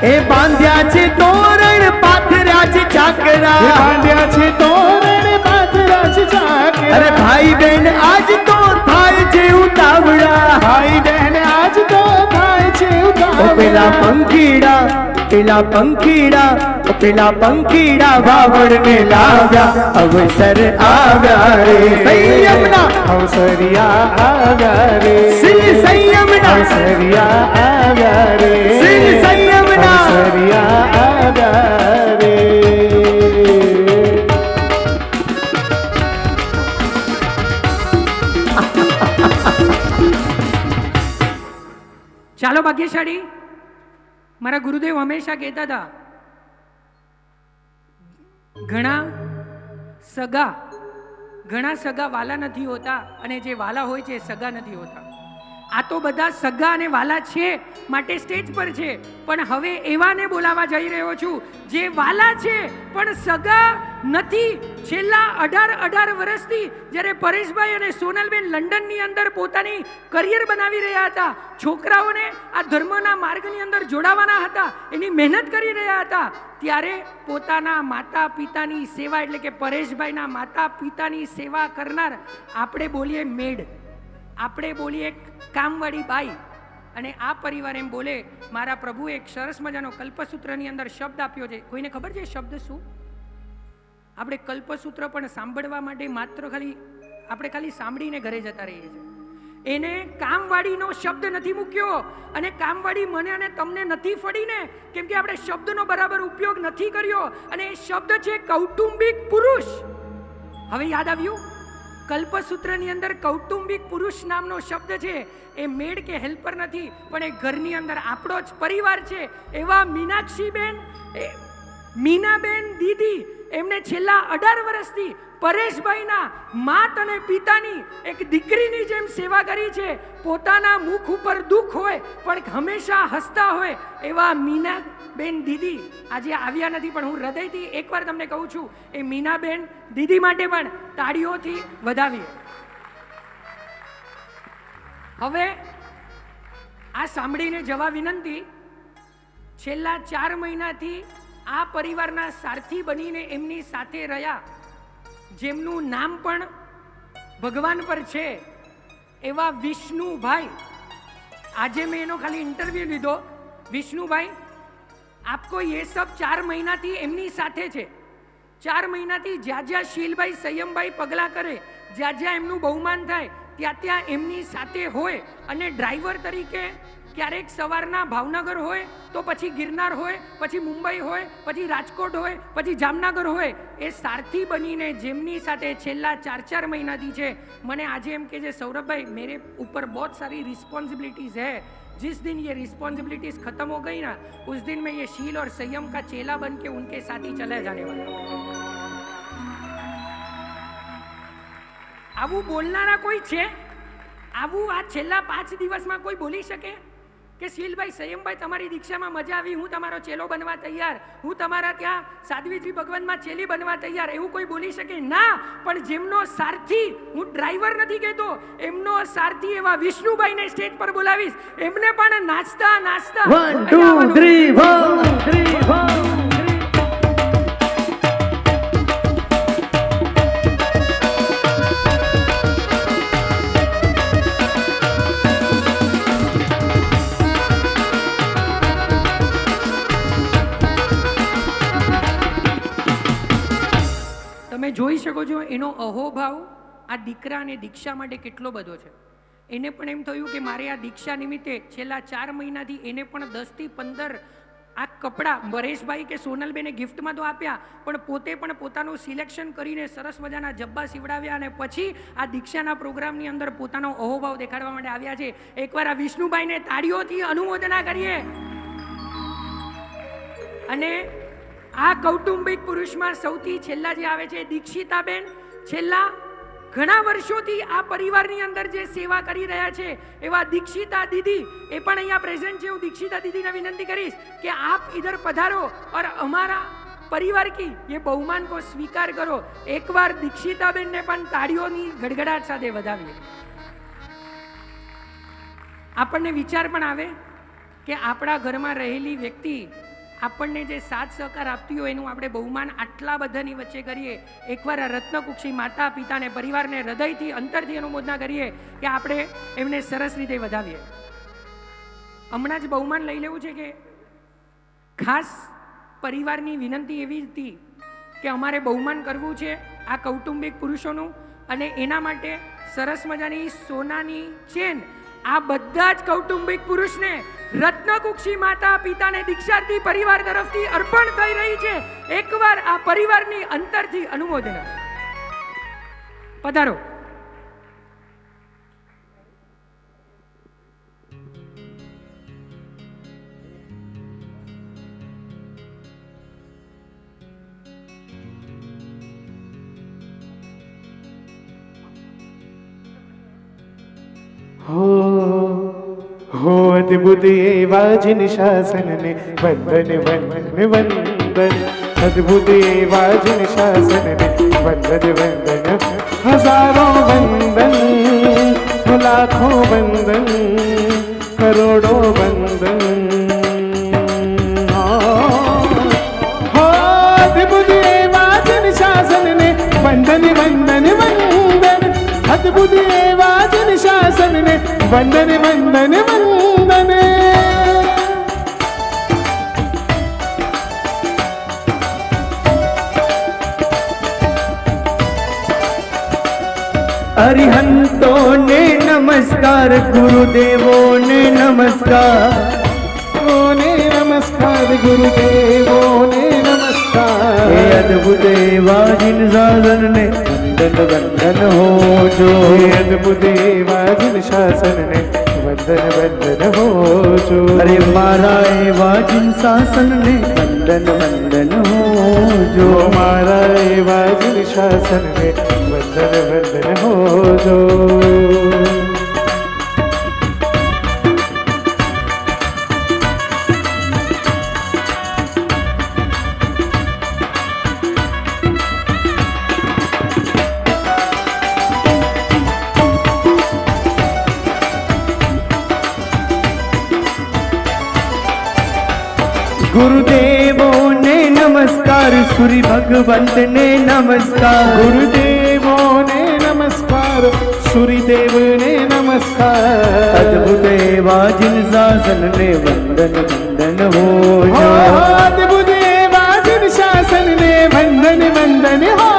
એ બાંધ્યા છે તોરણ પાથર્યા છે ચાકરા, બાંધ્યા છે તોરણ પાથર્યા છે ચાકરા. અરે ભાઈ બહેન આજ તો થાય છે ઉતાવળા, ભાઈ બહેન આજ તો થાય છે ઓ ઉતાવળા. પેલા પંખીડા વાવડ ને લાવ્યા, અવસર આવ્યા રે સંયમના, અવસરિયા આવ્યા રે, સંયમના, અવસરિયા આવ્યા રે, સંયમના. અવસરિયા આવ્યા રે. ચાલો ભાગ્યશાળી, મારા ગુરુદેવ હંમેશા કહેતા હતા ઘણા સગા વાલા નથી હોતા અને જે વાલા હોય છે એ સગા નથી હોતા. આ તો બધા સગા અને વાલા છે માટે સ્ટેજ પર છે, પણ હવે એવાને બોલાવા જઈ રહ્યો છું જે વાલા છે પણ સગા નથી. છેલ્લા 18 વર્ષથી જ્યારે પરેશભાઈ અને સોનલબેન લંડનની અંદર પોતાની કરિયર બનાવી રહ્યા હતા, છોકરાઓને આ ધર્મના માર્ગની અંદર જોડાવાના હતા, એની મહેનત કરી રહ્યા હતા, ત્યારે પોતાના માતા પિતાની સેવા એટલે કે પરેશભાઈના માતા પિતાની સેવા કરનાર આપણે બોલીએ મેડ, આપણે બોલીએ કામવાળી બાઈ, અને આ પરિવાર એમ બોલે મારા પ્રભુએ એક સરસ મજાનો કલ્પસૂત્રની અંદર શબ્દ આપ્યો છે. કોઈને ખબર છે શબ્દ શું? આપણે કલ્પસૂત્ર પણ સાંભળવા માટે આપણે ખાલી સાંભળીને ઘરે જતા રહીએ છીએ. એને કામવાળીનો શબ્દ નથી મૂક્યો અને કામવાળી મને અને તમને નથી ફળીને, કેમ કે આપણે શબ્દનો બરાબર ઉપયોગ નથી કર્યો, અને એ શબ્દ છે કૌટુંબિક પુરુષ. હવે યાદ આવ્યું? કલ્પસૂત્રની અંદર કૌટુંબિક પુરુષ નામનો શબ્દ છે. એ મેડ કે હેલ્પર નથી, પણ એ ઘરની અંદર આપણો જ પરિવાર છે. એવા મીનાબેન દીદી, એમને છેલ્લા 18 વર્ષથી પરેશભાઈના માત અને પિતાની એક દીકરીની જેમ સેવા કરી છે. પોતાના મુખ ઉપર દુઃખ હોય પણ હંમેશા હસતા હોય એવા મીનાબેન દીદી આજે આવ્યા નથી, પણ હું હૃદયથી એકવાર તમને કહું છું એ મીનાબેન દીદી માટે પણ તાળીઓથી વધાવીએ. હવે આ સાંભળીને જવા વિનંતી. છેલ્લા 4 મહિનાથી આ પરિવારના સારથી બનીને એમની સાથે રહ્યા, જેમનું નામ પણ ભગવાન પર છે, એવા વિષ્ણુભાઈ. આજે મેં એનો ખાલી ઇન્ટરવ્યુ લીધો. વિષ્ણુભાઈ, આપકો ये सब 4 મહિનાથી એમની સાથે છે. 4 મહિનાથી જ્યાં શીલભાઈ સંયમભાઈ પગલા કરે, જ્યાં એમનું બહુમાન થાય ત્યાં એમની સાથે હોય, અને ડ્રાઈવર તરીકે ક્યારેક સવારના ભાવનગર હોય તો પછી ગિરનાર હોય, પછી મુંબઈ હોય, પછી રાજકોટ હોય, પછી જામનગર હોય, એ સારથી બનીને જેમની સાથે છેલ્લા 4 મહિનાથી છે. મને આજે એમ કે છે સૌરભભાઈ मेरे ऊपर बहुत सारी रिस्पॉन्सिबिलिटीज है, जिस दिन ये रिस्पॉन्सिबिलिटीज खत्म हो गई ना उस दिन मैं ये शील और संयम का चेला बन के उनके साथ ही चले जाने वाला. આવું બોલનારા કોઈ છે? આવું આ છેલ્લા 5 દિવસમાં કોઈ બોલી શકે કે શીલભાઈ, સંયમભાઈ, તમારી દીક્ષામાં મજા આવી, હું તમારો ચેલો બનવા તૈયાર, હું તમારા ત્યાં સાધ્વીજી ભગવાનમાં ચેલી બનવા તૈયાર, એવું કોઈ બોલી શકે? ના. પણ જેમનો સારથી, હું ડ્રાઈવર નથી કહેતો, એમનો સારથી એવા વિષ્ણુભાઈને સ્ટેજ પર બોલાવીશ, એમને પણ નાચતા નાચતા 1 2 3 4 તમે જોઈ શકો છો એનો અહોભાવ આ દીકરા અને દીક્ષા માટે કેટલો બધો છે. એને પણ એમ થયું કે મારે આ દીક્ષા નિમિત્તે છેલ્લા 4 મહિનાથી એને પણ 10 થી 15 આ કપડાં પરેશભાઈ કે સોનલબેને ગિફ્ટમાં તો આપ્યા, પણ પોતે પણ પોતાનું સિલેક્શન કરીને સરસ મજાના જબ્બા સીવડાવ્યા અને પછી આ દીક્ષાના પ્રોગ્રામની અંદર પોતાનો અહોભાવ દેખાડવા માટે આવ્યા છે. એકવાર આ વિષ્ણુભાઈને તાળીઓથી અનુમોદના કરીએ. અને આ કૌટુંબિક પુરુષમાં સૌથી છેલ્લા જે આવે છે દીક્ષિતાબેન, છેલ્લા ઘણા વર્ષોથી આ પરિવારની અંદર જે સેવા કરી રહ્યા છે એવા દીક્ષિતા દીદી, એ પણ અહીંયા પ્રેઝન્ટ છે. હું દીક્ષિતા દીદીને વિનંતી કરીશ કે આપ ઇધર પધારો और हमारा परिवार की ये बहुमान को स्वीकार करो. એકવાર દીક્ષિતાબેનને પણ તાળીઓની ગડગડાટ સાથે વધાવીએ. આપણને વિચાર પણ આવે કે આપણા ઘરમાં રહેલી વ્યક્તિ આપણને જે સાથ સહકાર આપતી હોય એનું આપણે બહુમાન આટલા બધાની વચ્ચે કરીએ. એકવાર આ રત્નકુક્ષી માતા પિતાને પરિવારને હૃદયથી અંતરથી અનુમોદના કરીએ કે આપણે એમને સરસ રીતે વધાવીએ. હમણાં જ બહુમાન લઈ લેવું છે કે ખાસ પરિવારની વિનંતી એવી હતી કે અમારે બહુમાન કરવું છે આ કૌટુંબિક પુરુષોનું, અને એના માટે સરસ મજાની સોનાની ચેન આ બધા જ કૌટુંબિક પુરુષને રત્નકુક્ષી માતા પિતાને દીક્ષાર્થી પરિવાર તરફથી અર્પણ થઈ રહી છે. એકવાર આ પરિવારની અંતરથી અનુમોદના. પધારો. हो अद्भुत एवा जिन शासन ने वंदन वंदन वंदन, अद्भुत एवा जिन शासन ने वंदन वंदन, हजारों वंदन लाखों वंदन करोड़ों वंदन. हो अद्भुत एवा जिन शासन ने वंदन वंदन वंदन, अद्भुत एवा जिन शासन ने वंदन वंदन वंदन. अरिहंतों ने नमस्कार, गुरुदेवों ने नमस्कार, ने नमस्कार गुरुदेवों ने नमस्कार. हे अद्भुत एवा जिन शासन ने वंदन वंदन हो जो, हे अद्भुत एवा जिन शासन ने वंदन वंदन हो जो. अरे मारा एवा जिन शासन ने वंदन वंदन हो जो, मारा एवा जिन शासन ने वंदन वंदन हो जो. गुरुदेवों ने नमस्कार, सूर्य भगवंत ने नमस्कार, गुरुदेवों ने नमस्कार, सूर्यदेव ने नमस्कार. अद्भुत एवा जिन शासन ने वंदन वंदन हो जो, अद्भुत एवा जिन शासन ने वंदन वंदन हो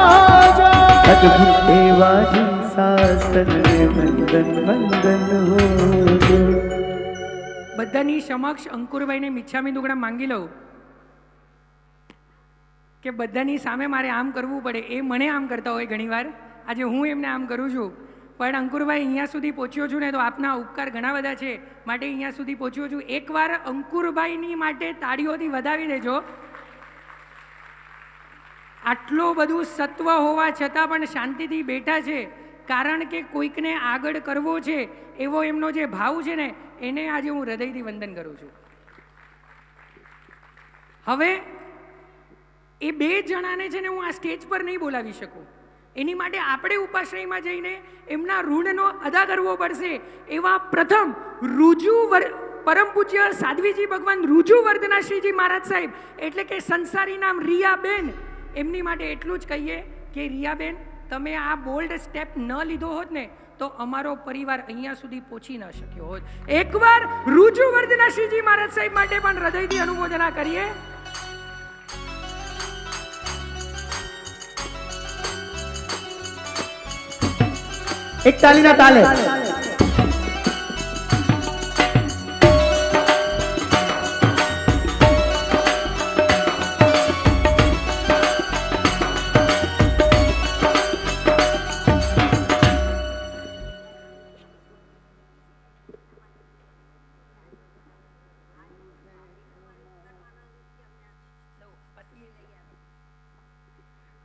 जो. अद्भुत एवा जिन शासन ने वंदन वंदन हो जो. બધાની સમક્ષ અંકુરભાઈને મિચ્છામી દુકડા માંગી લઉં કે બધાની સામે મારે આમ કરવું પડે. એ મને આમ કરતા હોય ઘણીવાર, આજે હું એમને આમ કરું છું, પણ અંકુરભાઈ અહીંયા સુધી પહોંચ્યો છું ને તો આપના ઉપકાર ઘણા બધા છે, માટે અહીંયા સુધી પહોંચ્યો છું. એકવાર અંકુરભાઈની માટે તાળીઓથી વધાવી દેજો. આટલું બધું સત્વ હોવા છતાં પણ શાંતિથી બેઠા છે કારણ કે કોઈકને આગળ કરવો છે એવો એમનો જે ભાવ છે ને એને આજે હું હૃદયથી વંદન કરું છું. હવે એ બે જણાને છે ને હું આ સ્ટેજ પર નહીં બોલાવી શકું. એની માટે આપણે ઉપાશ્રયમાં જઈને એમના ઋણનો અદા કરવો પડશે. એવા પ્રથમ પરમ પૂજ્ય સાધ્વીજી ભગવાન રુજુવર્ધનાશ્રીજી મહારાજ સાહેબ એટલે કે સંસારી નામ રિયાબેન, એમની માટે એટલું જ કહીએ કે રિયાબેન, તમે આ બોલ્ડ સ્ટેપ ન લીધો હોત ને તો અમારો પરિવાર અહીંયા સુધી પહોંચી ન શક્યો હોત. એકવાર રુજુવર્ધનાશ્રીજી મહારાજ સાહેબ માટે પણ હૃદયથી અનુમોદના કરીએ. એક તાલીના તાલે.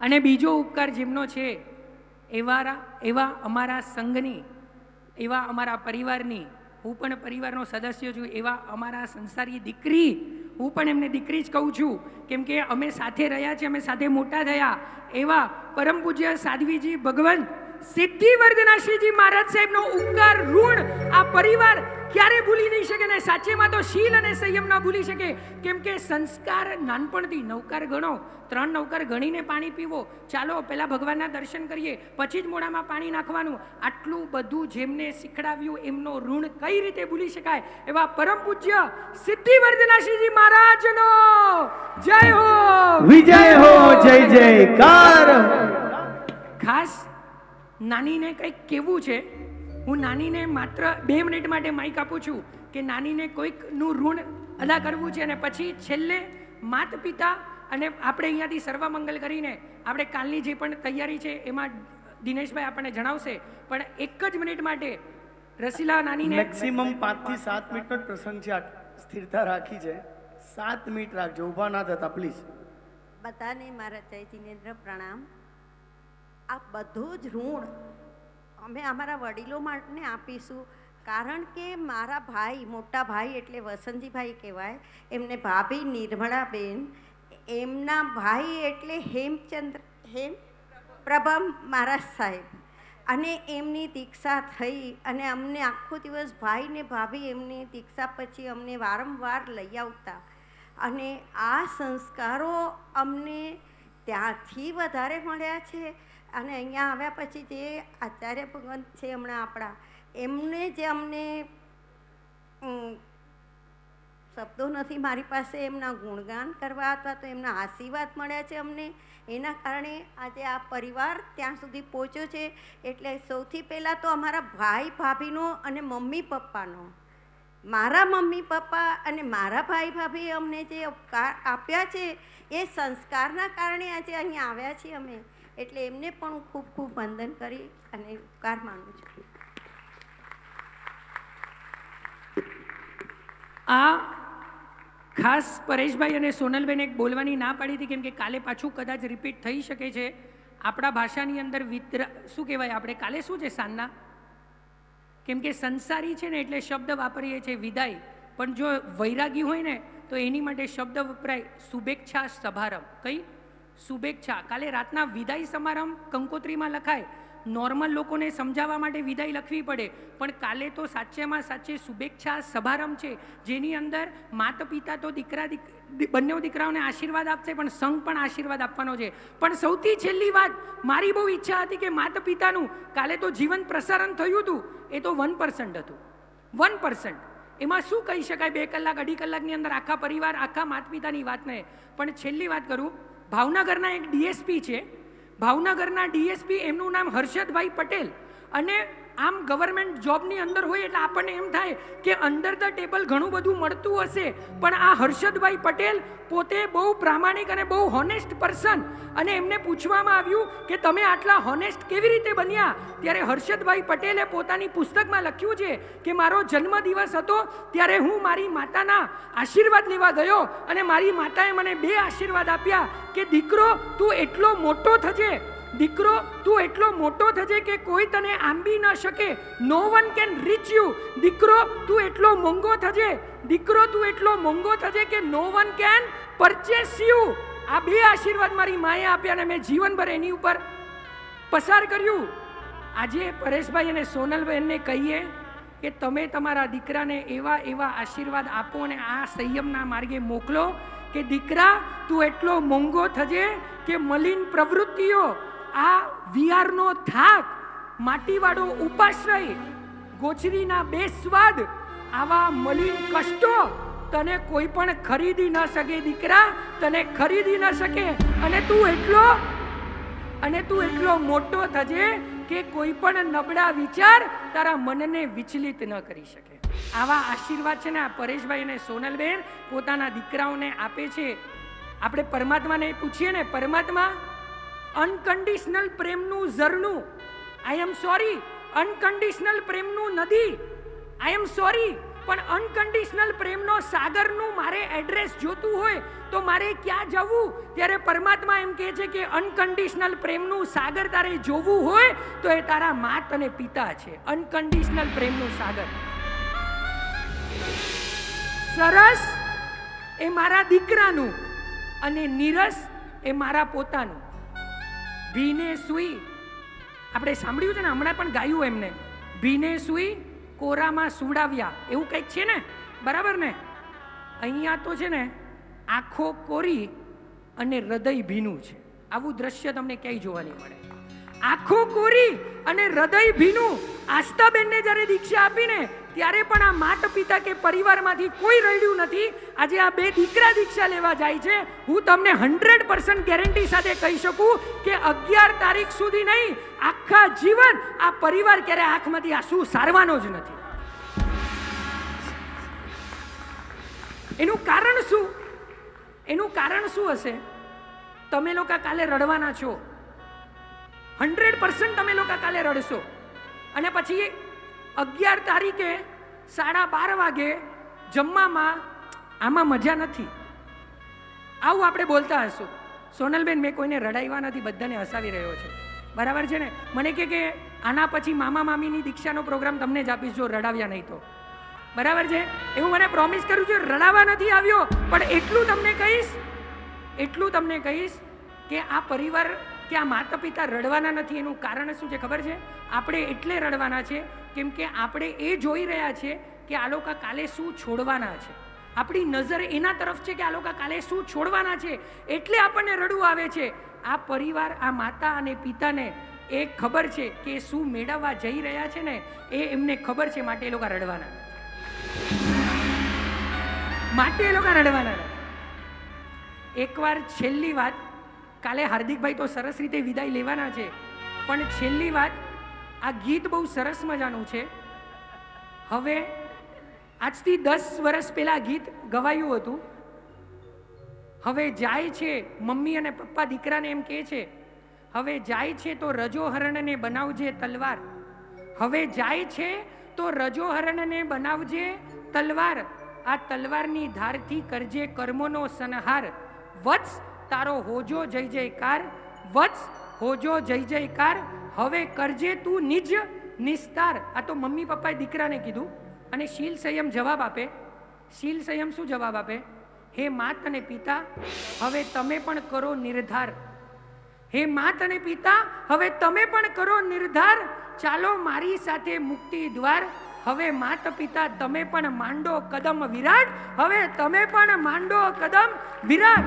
અને બીજો ઉપકાર જેમનો છે એવા અમારા સંઘની, એવા અમારા પરિવારની, હું પણ પરિવારનો સદસ્ય છું, એવા અમારા સંસારી દીકરી, હું પણ એમને દીકરી જ કહું છું કેમ કે અમે સાથે રહ્યા છીએ, અમે સાથે મોટા થયા. એવા પરમ પૂજ્ય સાધ્વીજી ભગવાન સિદ્ધિવર્ધનાશ્રીજી મહારાજ સાહેબનો ઉપકાર ઋણ આ પરિવાર ક્યારે ભૂલી નહીં શકે ને સાચેમાં તો શીલ અને સંયમ ના ભૂલી શકે. કેમ કે સંસ્કાર નાનપણથી નવકાર ગણો, 3 નવકાર ગણીને પાણી પીવો, ચાલો પહેલા ભગવાનના દર્શન કરીએ પછી જ મોઢામાં પાણી નાખવાનું, આટલું બધું જેમને શીખડાવ્યું એમનો ઋણ કઈ રીતે ભૂલી શકાય. એવા પરમ પૂજ્ય સિદ્ધિવર્ધનાશ્રીજી મહારાજનો જય હો, વિજય હો, જય જયકાર. ખાસ નાનીને કંઈક કહેવું છે. હું નાનીને માત્ર 2 મિનિટ માટે માઇક આપું છું કે નાનીને કોઈકનું ઋણ અદા કરવું છે અને પછી છેલ્લે માતા પિતા અને આપણે અહીંયાથી સર્વમંગલ કરીને આપણે કાલની જે પણ તૈયારી છે એમાં દિનેશભાઈ આપણને જણાવશે. પણ 1 જ મિનિટ માટે રસીલા નાનીને મેક્સિમમ 5 થી 7 મિનિટનો જ પ્રસંગ છે. સ્થિરતા રાખી છે, 7 મિનિટ રાખજો, ઊભા ના થતા પ્લીઝ. બધાને મારા જય જિનેન્દ્ર પ્રણામ. આ બધું જ ઋણ અમે અમારા વડીલો માટે આપીશું, કારણ કે મારા ભાઈ, મોટા ભાઈ એટલે વસંતજીભાઈ કહેવાય, એમને ભાભી નિર્મળાબેન, એમના ભાઈ એટલે પ્રભમ મહારાજ સાહેબ, અને એમની દીક્ષા થઈ અને અમને આખો દિવસ ભાઈ ને ભાભી એમની દીક્ષા પછી અમને વારંવાર લઈ આવતા. અને આ સંસ્કારો અમને ત્યાંથી વધારે મળ્યા છે. અને અહીંયા આવ્યા પછી જે આચાર્ય ભગવંત છે હમણાં આપણા, એમને જે અમને શબ્દો નથી મારી પાસે એમના ગુણગાન કરવા અથવા તો એમના આશીર્વાદ મળ્યા છે અમને, એના કારણે આજે આ પરિવાર ત્યાં સુધી પહોંચ્યો છે. એટલે સૌથી પહેલાં તો અમારા ભાઈ ભાભીનો અને મમ્મી પપ્પાનો, મારા મમ્મી પપ્પા અને મારા ભાઈ ભાભી અમને જે ઉપકાર આપ્યા છે એ સંસ્કારના કારણે આજે અહીંયા આવ્યા છીએ અમે. એટલે એમને પણ હું ખૂબ ખૂબ વંદન કરી અને ઉપકાર માનું છું. આ ખાસ પરેશભાઈ અને સોનલબેન એક બોલવાની ના પાડી હતી કેમ કે કાલે પાછું કદાચ રિપીટ થઈ શકે છે. આપણા ભાષાની અંદર શું કહેવાય, આપણે કાલે શું છે સાંજના, કેમ કે સંસારી છે ને એટલે શબ્દ વાપરીએ છીએ વિદાય, પણ જો વૈરાગી હોય ને તો એની માટે શબ્દ વપરાય શુભેચ્છા સમારંભ. કઈ શુભેચ્છા? કાલે રાતના વિદાય સમારંભ કંકોત્રીમાં લખાય, નોર્મલ લોકોને સમજાવવા માટે વિદાય લખવી પડે, પણ કાલે તો સાચેમાં સાચે શુભેચ્છા સમારંભ છે, જેની અંદર માતા પિતા તો બંને દીકરાઓને આશીર્વાદ આપશે પણ સંઘ પણ આશીર્વાદ આપવાનો છે. પણ સૌથી છેલ્લી વાત, મારી બહુ ઈચ્છા હતી કે માતા પિતાનું કાલે તો જીવન પ્રસારણ થયું હતું, એ તો 1% હતું. 1%. એમાં શું કહી શકાય, 2 કલાક 2.5 કલાકની અંદર આખા પરિવાર, આખા માતા પિતાની વાતને. પણ છેલ્લી વાત કરું, ભાવનગરના એક ડીએસપી છે, ભાવનગરના ડીએસપી, એમનું નામ હર્ષદભાઈ પટેલ, અને આમ ગવર્મેન્ટ જોબની અંદર હોય એટલે આપણને એમ થાય કે અંડર ધ ટેબલ ઘણું બધું મળતું હશે, પણ આ હર્ષદભાઈ પટેલ પોતે બહુ પ્રામાણિક અને બહુ હોનેસ્ટ પર્સન. અને એમને પૂછવામાં આવ્યું કે તમે આટલા હોનેસ્ટ કેવી રીતે બન્યા, ત્યારે હર્ષદભાઈ પટેલે પોતાની પુસ્તકમાં લખ્યું છે કે મારો જન્મદિવસ હતો ત્યારે હું મારી માતાના આશીર્વાદ લેવા ગયો અને મારી માતાએ મને 2 આશીર્વાદ આપ્યા કે દીકરો તું એટલો મોટો થજે દીકરો તું એટલો મોટો થજે કે કોઈ તને આંબી ન શકે. નો વન કેન રીચ યુ. દીકરો તું એટલો મોંઘો થજે. દીકરો તું એટલો મોંઘો થજે કે નો વન કેન પરચેસ યુ. આ બે આશીર્વાદ મારી માએ આપ્યા અને મેં જીવનભર એની ઉપર પસાર કર્યું. આજે પરેશભાઈ અને સોનલબેનને કહીએ કે તમે તમારા દીકરાને એવા એવા આશીર્વાદ આપો અને આ સંયમના માર્ગે મોકલો કે દીકરા તું એટલો મોંઘો થજે કે મલિન પ્રવૃત્તિઓ, આ વિહારનો થાક, માટીવાળો ઉપાશ્રય, ગોચરીના બેસ્વાદ, આવા મલિન કષ્ટો તને કોઈ પણ ખરીદી ન શકે. દીકરા તને ખરીદી ન શકે. અને તું એટલો મોટો થજે કે કોઈ પણ નબળા વિચાર તારા મનને વિચલિત ન કરી શકે. આવા આશીર્વાદ છે ને આ પરેશભાઈ અને સોનલબેન પોતાના દીકરાઓને આપે છે. આપણે પરમાત્માને પૂછીએ ને, પરમાત્મા અનકન્ડિશનલ પ્રેમનું ઝરણું, આઈ એમ સોરી, અનકન્ડિશનલ પ્રેમનું નદી, આઈ એમ સોરી, પણ અનકન્ડિશનલ પ્રેમનો સાગરનું મારે એડ્રેસ જોતું હોય તો મારે ક્યાં જવું? ત્યારે પરમાત્મા એમ કહે છે કે અનકન્ડિશનલ પ્રેમનું સાગર તારે જોવું હોય તો એ તારા માત અને પિતા છે. અનકન્ડિશનલ પ્રેમનું સાગર. સરસ એ મારા દીકરાનું અને નીરસ એ મારા પોતાનું. ભીને સુઈ, આપણે સાંભળ્યું છે ને, હમણાં પણ ગાયું એમને, ભીને સુઈ કોરામાં સુડાવ્યા, એવું કંઈક છે ને, બરાબર ને? અહીંયા તો છે ને આંખો કોરી અને હૃદય ભીનું છે. આવું દ્રશ્ય તમને ક્યાંય જોવા નહીં મળે. આંખો કોરી અને હૃદય ભીનું. આસ્થાબેનને જ્યારે દીક્ષા આપીને ત્યારે પણ આ માતા પિતા કે પરિવારમાંથી કોઈ રડ્યું નથી. આજે આ બે દીકરા દીક્ષા લેવા જાય છે. હું તમને 100% ગેરંટી સાથે કહી શકું કે 11 તારીખ સુધી નહીં, આખા જીવન આ પરિવાર ક્યારે આંખમાંથી આંસુ સારવાનો જ નથી. એનું કારણ શું? એનું કારણ શું હશે? તમે લોકો કાલે રડવાના છો, 100% તમે લોકો કાલે રડશો. અને પછી 11 તારીખે 12:30 વાગે જમવામાં આમાં મજા નથી, આવું આપણે બોલતા હશું. સોનલબેન, મેં કોઈને રડાવ્યા નથી, બધાને હસાવી રહ્યો છે, બરાબર છે ને? મને કે આના પછી મામા મામીની દીક્ષાનો પ્રોગ્રામ તમને જ આપીશ જો રડાવ્યા નહીં તો, બરાબર છે? એવું મને પ્રોમિસ કર્યું છે. રડાવા નથી આવ્યો, પણ એટલું તમને કહીશ કે આ પરિવાર કે આ માતા પિતા રડવાના નથી. એનું કારણ શું છે ખબર છે? આપણે એટલે રડવાના છે કેમ કે આપણે એ જોઈ રહ્યા છે કે આ લોકો કાલે શું છોડવાના છે. આપણી નજર એના તરફ છે કે આ લોકો કાલે શું છોડવાના છે, એટલે આપણને રડવું આવે છે. આ પરિવાર, આ માતા અને પિતાને એ ખબર છે કે શું મેળવવા જઈ રહ્યા છે ને, એ એમને ખબર છે, માટે એ લોકો રડવાના નથી. એકવાર છેલ્લી વાત, કાલે હાર્દિકભાઈ તો સરસ રીતે વિદાય લેવાના છે, પણ છેલ્લી વાત, આ ગીત બહુ સરસ મજાનું છે. હવે આજથી 10 વર્ષ પહેલા ગીત ગવાયું હતું. હવે જાય છે મમ્મી અને પપ્પા દીકરાને એમ કહે છે, હવે જાય છે તો રજોહરણને બનાવજે તલવાર. હવે જાય છે તો રજોહરણને બનાવજે તલવાર. આ તલવારની ધારથી કરજે કર્મોનો સંહાર. વત્સ તારો હોજો જય જયકાર, વત્સ હોજો જય જયકાર. હવે કરજે તું નિજ નિસ્તાર. આ તો મમ્મી પપ્પાએ દીકરાને કીધું. અને શીલ સંયમ જવાબ આપે. શીલ સંયમ શું જવાબ આપે? હે માત અને પિતા, હવે તમે પણ કરો નિર્ધાર. હે માત અને પિતા, હવે તમે પણ કરો નિર્ધાર. ચાલો મારી સાથે મુક્તિ દ્વાર. હવે માત પિતા તમે પણ માંડો કદમ વિરાટ. હવે તમે પણ માંડો કદમ વિરાટ.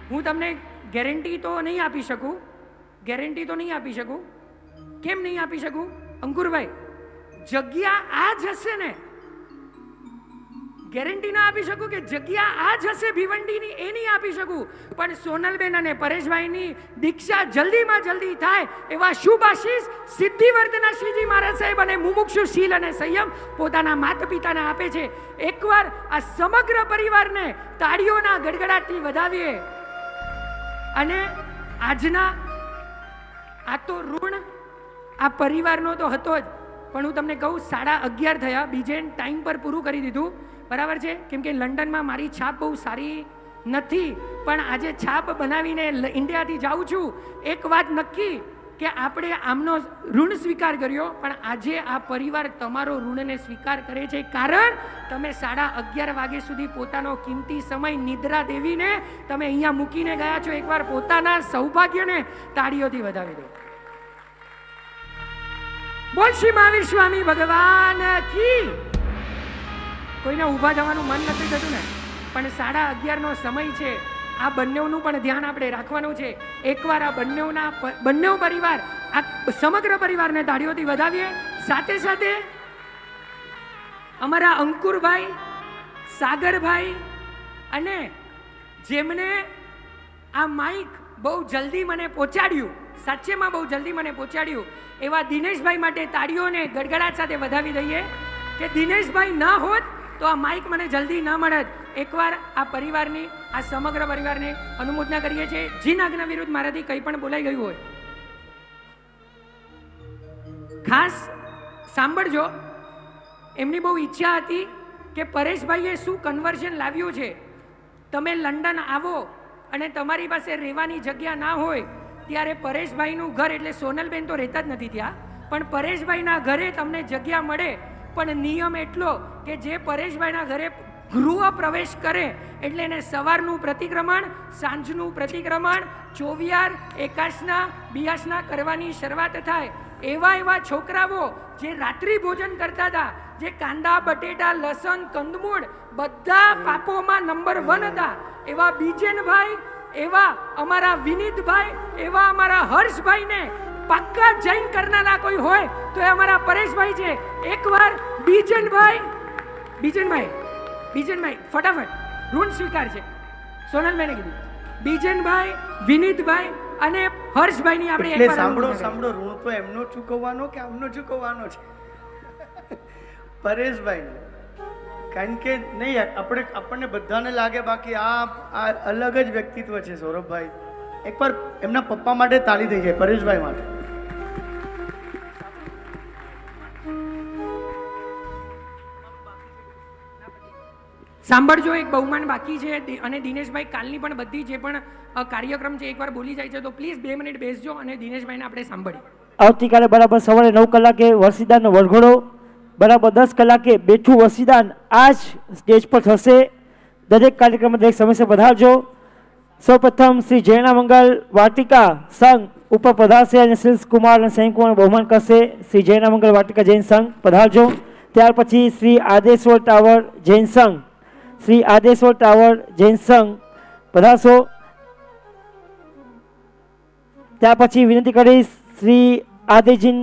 હું તમને ગેરંટી તો નહીં આપી શકું. કેમ નહીં આપી શકું અંકુરભાઈ? જગ્યા આ જ હશે ને, ગેરંટી ના આપી શકું કે જગ્યા આ જ હશે ભિવંડીની, એ નહીં આપી શકું. પણ સોનલબેન અને પરેશભાઈની દીક્ષા જલ્દીમાં જલ્દી થાય એવા શુભ આશીષ સિદ્ધિવર્ધના શ્રીજી મહારાજ સાહેબ અને મુમુક્ષુ શીલ અને સંયમ પોતાના માતા પિતાને આપે છે. એકવાર આ સમગ્ર પરિવારને તાળીઓના ગડગડાટથી વધાવીએ. અને આજના આ તો ઋણ આ પરિવારનો તો હતો જ, પણ હું તમને કહું 11:30 થયા, બીજે ટાઈમ પર પૂરું કરી દીધું, બરાબર છે? કેમ કે લંડનમાં મારી છાપ બહુ સારી નથી, પણ આજે છાપ બનાવીને ઇન્ડિયાથી જાઉં છું. એક વાત નક્કી કે આપણે આમનો ઋણ સ્વીકાર કર્યો, પણ આજે આ પરિવાર તમારો ઋણને સ્વીકાર કરે છે. કારણ તમે 11:30 વાગ્યા સુધી પોતાનો કિંમતી સમય નિદ્રા દેવીને તમે અહીંયા મૂકીને ગયા છો. એકવાર પોતાના સૌભાગ્યને તાળીઓથી વધાવી દો. બોલ શ્રી મહાવીર સ્વામી ભગવાન કી. કોઈને ઊભા જવાનું મન નથી થતું ને, પણ 11:30 સમય છે. આ બંનેનું પણ ધ્યાન આપણે રાખવાનું છે. એકવાર આ બંને પરિવાર, આ સમગ્ર પરિવારને તાળીઓથી વધાવીએ. સાથે સાથે અમારા અંકુરભાઈ, સાગરભાઈ અને જેમને આ માઇક બહુ જલ્દી મને પહોંચાડ્યું, સાચેમાં બહુ જલ્દી મને પહોંચાડ્યું, એવા દિનેશભાઈ માટે તાળીઓને ગડગડાટ સાથે વધાવી દઈએ કે દિનેશભાઈ ના હોત તો આ માઇક મને જલ્દી ન મળત. એકવાર આ પરિવારની, આ સમગ્ર પરિવારની અનુમોદના કરીએ છીએ. જીન આજ્ઞા વિરુદ્ધ મારાથી કંઈ પણ બોલાઈ ગયું હોય ખાસ સાંભળજો. એમની બહુ ઈચ્છા હતી કે પરેશભાઈએ શું કન્વર્ઝન લાવ્યું છે. તમે લંડન આવો અને તમારી પાસે રહેવાની જગ્યા ના હોય ત્યારે પરેશભાઈનું ઘર, એટલે સોનલબેન તો રહેતા જ નથી ત્યાં, પણ પરેશભાઈના ઘરે તમને જગ્યા મળે. પણ નિયમ એટલો કે જે પરેશભાઈના ઘરે ગૃહ પ્રવેશ કરે એટલે એને સવારનું પ્રતિક્રમણ, સાંજનું પ્રતિક્રમણ, 24 એકાશના 82 કરવાની શરૂઆત થાય. એવા છોકરાઓ જે રાત્રિ ભોજન કરતા હતા, જે કાંદા, બટેટા, લસણ, કંદમૂળ બધા પાપોમાં નંબર 1 હતા, એવા બીજેનભાઈ, એવા અમારા વિનીતભાઈ, એવા અમારા હર્ષભાઈને પાક્કા જૈન કરનારા કોઈ હોય તો એ અમારા પરેશભાઈ છે. એકવાર બીજનભાઈ ફટાફટ ઋણ સ્વીકાર છે. સોનલબેને કીધું બીજનભાઈ, વિનીતભાઈ અને હર્ષભાઈની આપણે એટલે એકવાર સાંભળો, ઋણ તો એમનો ચૂકવવાનો કે આમનો ચૂકવવાનો છે? પરેશભાઈનો. કારણ કે નહીં, આપણને બધાને લાગે, બાકી આ અલગ જ વ્યક્તિત્વ છે સૌરભભાઈ. એકવાર એમના પપ્પા માટે તાળી થઈ જાય, પરેશભાઈ માટે. સાંભળજો, એક બહુમાન બાકી છે અને દિનેશભાઈ કાલની પણ બધી જે પણ કાર્યક્રમ છે એકવાર બોલી જાય છે, તો પ્લીઝ 2 મિનિટ બેસજો અને દિનેશભાઈને આપણે સાંભળીએ. આવતીકાલે બરાબર સવારે 9 કલાકે વરસીદાનનો વરઘોડો, બરાબર 10 કલાકે બેઠું વરસીદાન આ જ સ્ટેજ પર થશે. દરેક કાર્યક્રમમાં દરેક સમયસર પધારજો. સૌપ્રથમ શ્રી જૈના મંગલ વાટિકા સંઘ ઉપર પધારશે અને શ્રી કુમાર અને સૈનિકોને બહુમાન કરશે. શ્રી જૈના મંગલ વાટિકા જૈન સંઘ પધારજો. ત્યાર પછી શ્રી આદેશ્વર ટાવર જૈન સંઘ, શ્રી આદેશ્વર ટાવર જૈન સંઘ પધારશો. ત્યાર પછી વિનંતી કરીશ શ્રી આદિજીન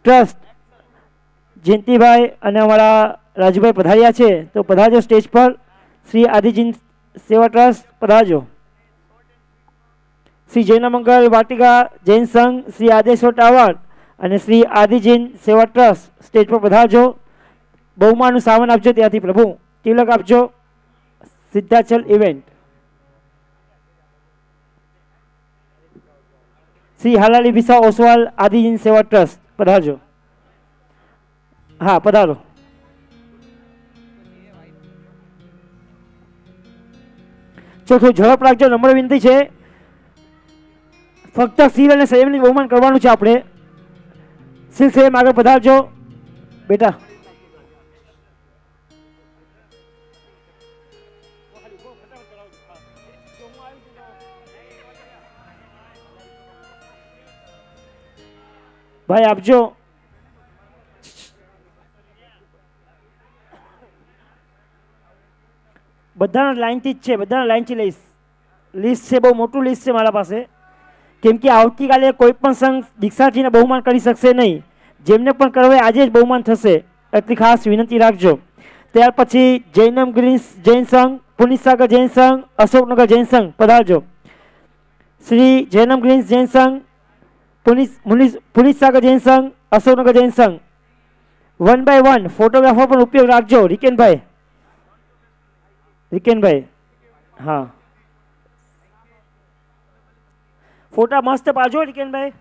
ટ્રસ્ટ જયંતિભાઈ અને અમારા રાજુભાઈ પધાર્યા છે, તો પધારજો સ્ટેજ પર. શ્રી આદિજીન સેવા ટ્રસ્ટ પધારજો. શ્રી જૈના મંગલ વાટિકા જૈન સંઘ, શ્રી આદેશ્વર ટાવર અને શ્રી આદિજીન સેવા ટ્રસ્ટ સ્ટેજ પર પધારજો. બહુમાનનું સામાન આપજો, ત્યાંથી પ્રભુ તિલક આપજો. સિદ્ધાચલ ઇવેન્ટ. શ્રી હાલાલી ભીસા ઓસવાલ આદિજીન સેવા ટ્રસ્ટ પધારજો. હા, પધારો. ચોથું ઝડપ રાખજો, નમ્ર વિનંતી છે. ફક્ત શિર અને સંયમની બહુમાન કરવાનું છે આપણે. શિર સંયમ આગળ પધારજો બેટા. ભાઈ આપજો. બધાના લાઈનથી જ છે, બધાના લાઈનથી લઈશ. લિસ્ટ છે, બહુ મોટું લિસ્ટ છે મારા પાસે. કેમ કે આવતીકાલે કોઈ પણ સંઘ દીક્ષાર્થીને બહુમાન કરી શકશે નહીં. જેમને પણ કરવાય આજે જ બહુમાન થશે, એટલી ખાસ વિનંતી રાખજો. ત્યાર પછી જૈનમ ગ્રીન્સ જૈન સંઘ, પુનિતસાગર જૈન સંઘ, અશોકનગર જૈન સંઘ પધારજો. શ્રી જૈનમ ગ્રીન્સ જૈન સંઘ, પુનિતસાગર જૈન સંઘ, અશોકનગર જૈન સંઘ. 1 by 1 ફોટોગ્રાફર પણ ઉપયોગ રાખજો. રિકેનભાઈ, હા, ફોટા મસ્ત પાડજો રિકેનભાઈ.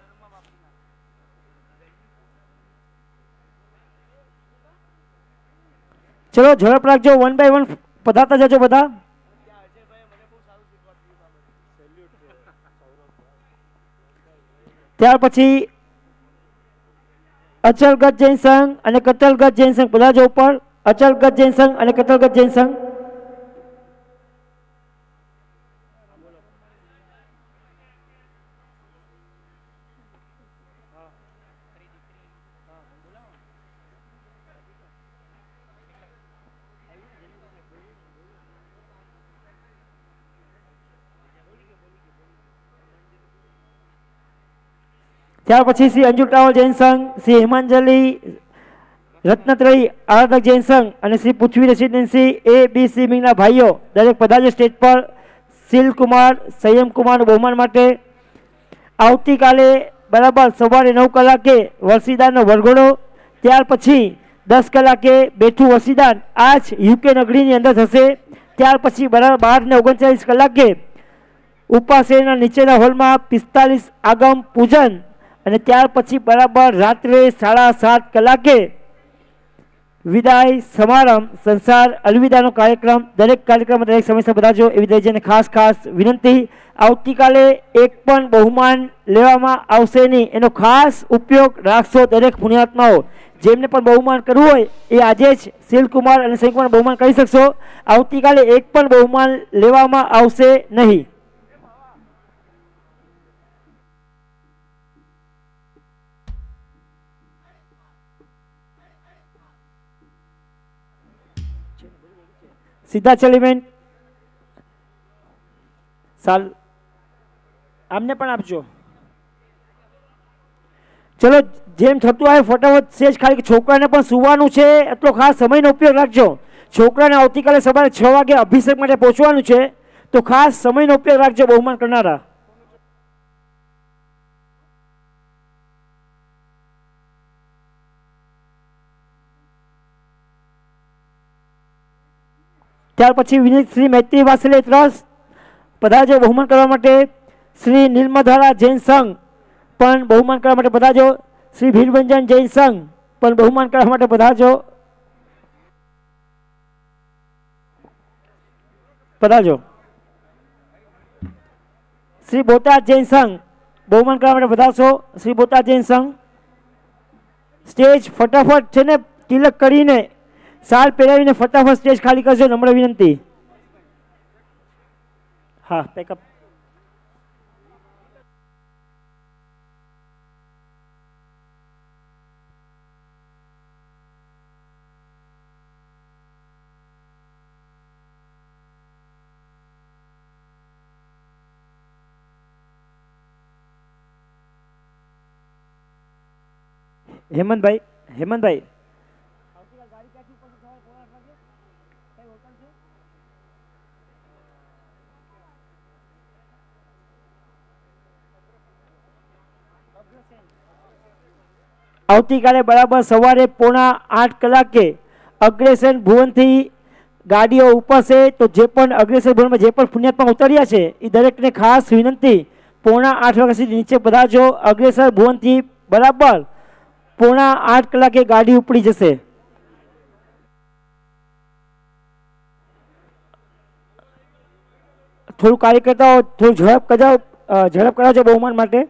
ચલો ઝડપ રાખજો, 1 by 1 પધારતા જજો બધા. ત્યાર પછી અચલગઢ જૈન સંઘ અને કતલગઢ જૈન સંઘ બધા જ ઉપર. અચલગઢ જૈન સંઘ અને કતલગઢ જૈન સંઘ. ત્યાર પછી શ્રી અંજુ ટાવર જૈન સંઘ, શ્રી હિમાંજલી રત્નત્રયી આરાધક જૈન સંઘ અને શ્રી પૃથ્વી રેસિડેન્સી ABC મીના ભાઈઓ દરેક પધારજો સ્ટેજ પર શીલકુમાર સંયમકુમારનું બહુમાન માટે. આવતીકાલે બરાબર સવારે 9 કલાકે વરસીદાનનો વરઘોડો. ત્યાર પછી 10 કલાકે બેઠું વરસીદાન આજ યુકે નગરીની અંદર થશે. ત્યાર પછી બરાબર 12:39 કલાકે ઉપાશ્રેયના નીચેના હોલમાં 45 આગમ પૂજન અને ત્યાર પછી બરાબર રાત્રે 7:30 કલાકે વિદાય સમારંભ સંસાર અલવિદાનો કાર્યક્રમ. દરેક કાર્યક્રમમાં દરેક સમયસર બધાજો એવી દરેકને ખાસ ખાસ વિનંતી. આવતીકાલે એક પણ બહુમાન લેવામાં આવશે નહીં, એનો ખાસ ઉપયોગ રાખશો દરેક પુણ્યાત્માઓ. જેમને પણ બહુમાન કરવું હોય એ આજે જ શીલકુમાર અને સંયમકુમાર બહુમાન કરી શકશો. આવતીકાલે એક પણ બહુમાન લેવામાં આવશે નહીં. સિદ્ધાર્થ બેન સાલ આમને પણ આપજો. ચલો જેમ થતું આવે ફટાફટ સેજ ખાલી છોકરાને પણ સુવાનું છે એટલો ખાસ સમયનો ઉપયોગ રાખજો. છોકરાને આવતીકાલે સવારે 6 વાગે અભિષેક માટે પહોંચવાનું છે તો ખાસ સમયનો ઉપયોગ રાખજો બહુમાન કરનારા. ત્યાર પછી વિનીત શ્રી મૈત્રી વાત્સલ્ય ટ્રસ્ટ પધારજો બહુમાન કરવા માટે. શ્રી નીલમધારા જૈન સંઘ પણ બહુમાન કરવા માટે પધારજો. શ્રી ભીલભંજન જૈન સંઘ પણ બહુમાન કરવા માટે પધારજો. પધારજો. શ્રી બોટાદ જૈન સંઘ બહુમાન કરવા માટે પધારશો. શ્રી બોટાદ જૈન સંઘ સ્ટેજ ફટાફટ છે ને તિલક કરીને સાલ પહેરાવીને ફટાફટ સ્ટેજ ખાલી કરજો, નમ્ર વિનંતી. હા પેકઅપ. હેમંતભાઈ આવતીકાલે બરાબર સવારે 7:45 કલાકે અગ્રેસન ભુવનથી ગાડીઓ ઉપરશે. તો જે પણ અગ્રેસન ભુવનમાં જે પણ પુણ્યાત્મા ઉતર્યા છે એ દરેકને ખાસ વિનંતી 7:45 વાગ્યા સુધી નીચે પધારજો. અગ્રેસર ભુવનથી બરાબર 7:45 કલાકે ગાડી ઉપડી જશે. થોડું કાર્યકર્તાઓ થોડું ઝડપ કરાવજો બહુમાન માટે.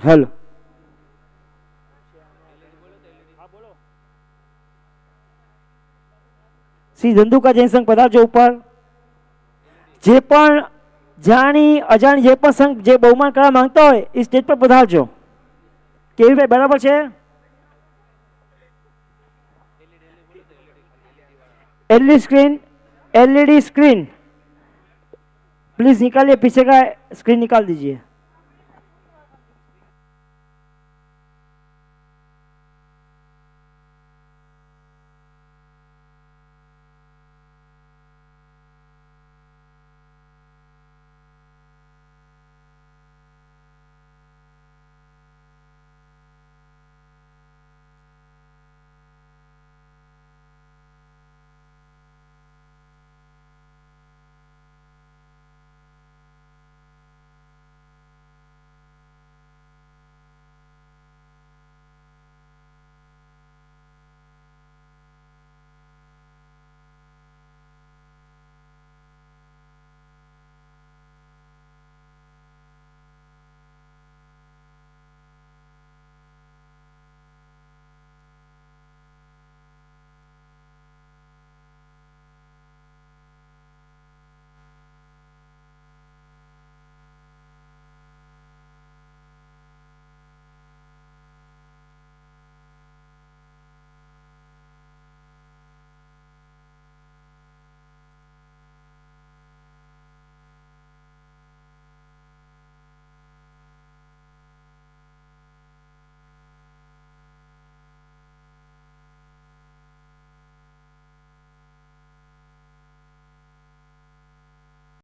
हेलो શ્રી ધંધુકા જૈન સંઘ પધારજો ઉપર. જે પણ જાણી અજાણી જે પણ સંઘ જે બહુમાન કરવા માંગતા હોય એ સ્ટેજ પર પધારજો. કેવી ભાઈ બરાબર છે? एलईडी स्क्रीन प्लीज निकालिए, पीछे का स्क्रीन निकाल दीजिए.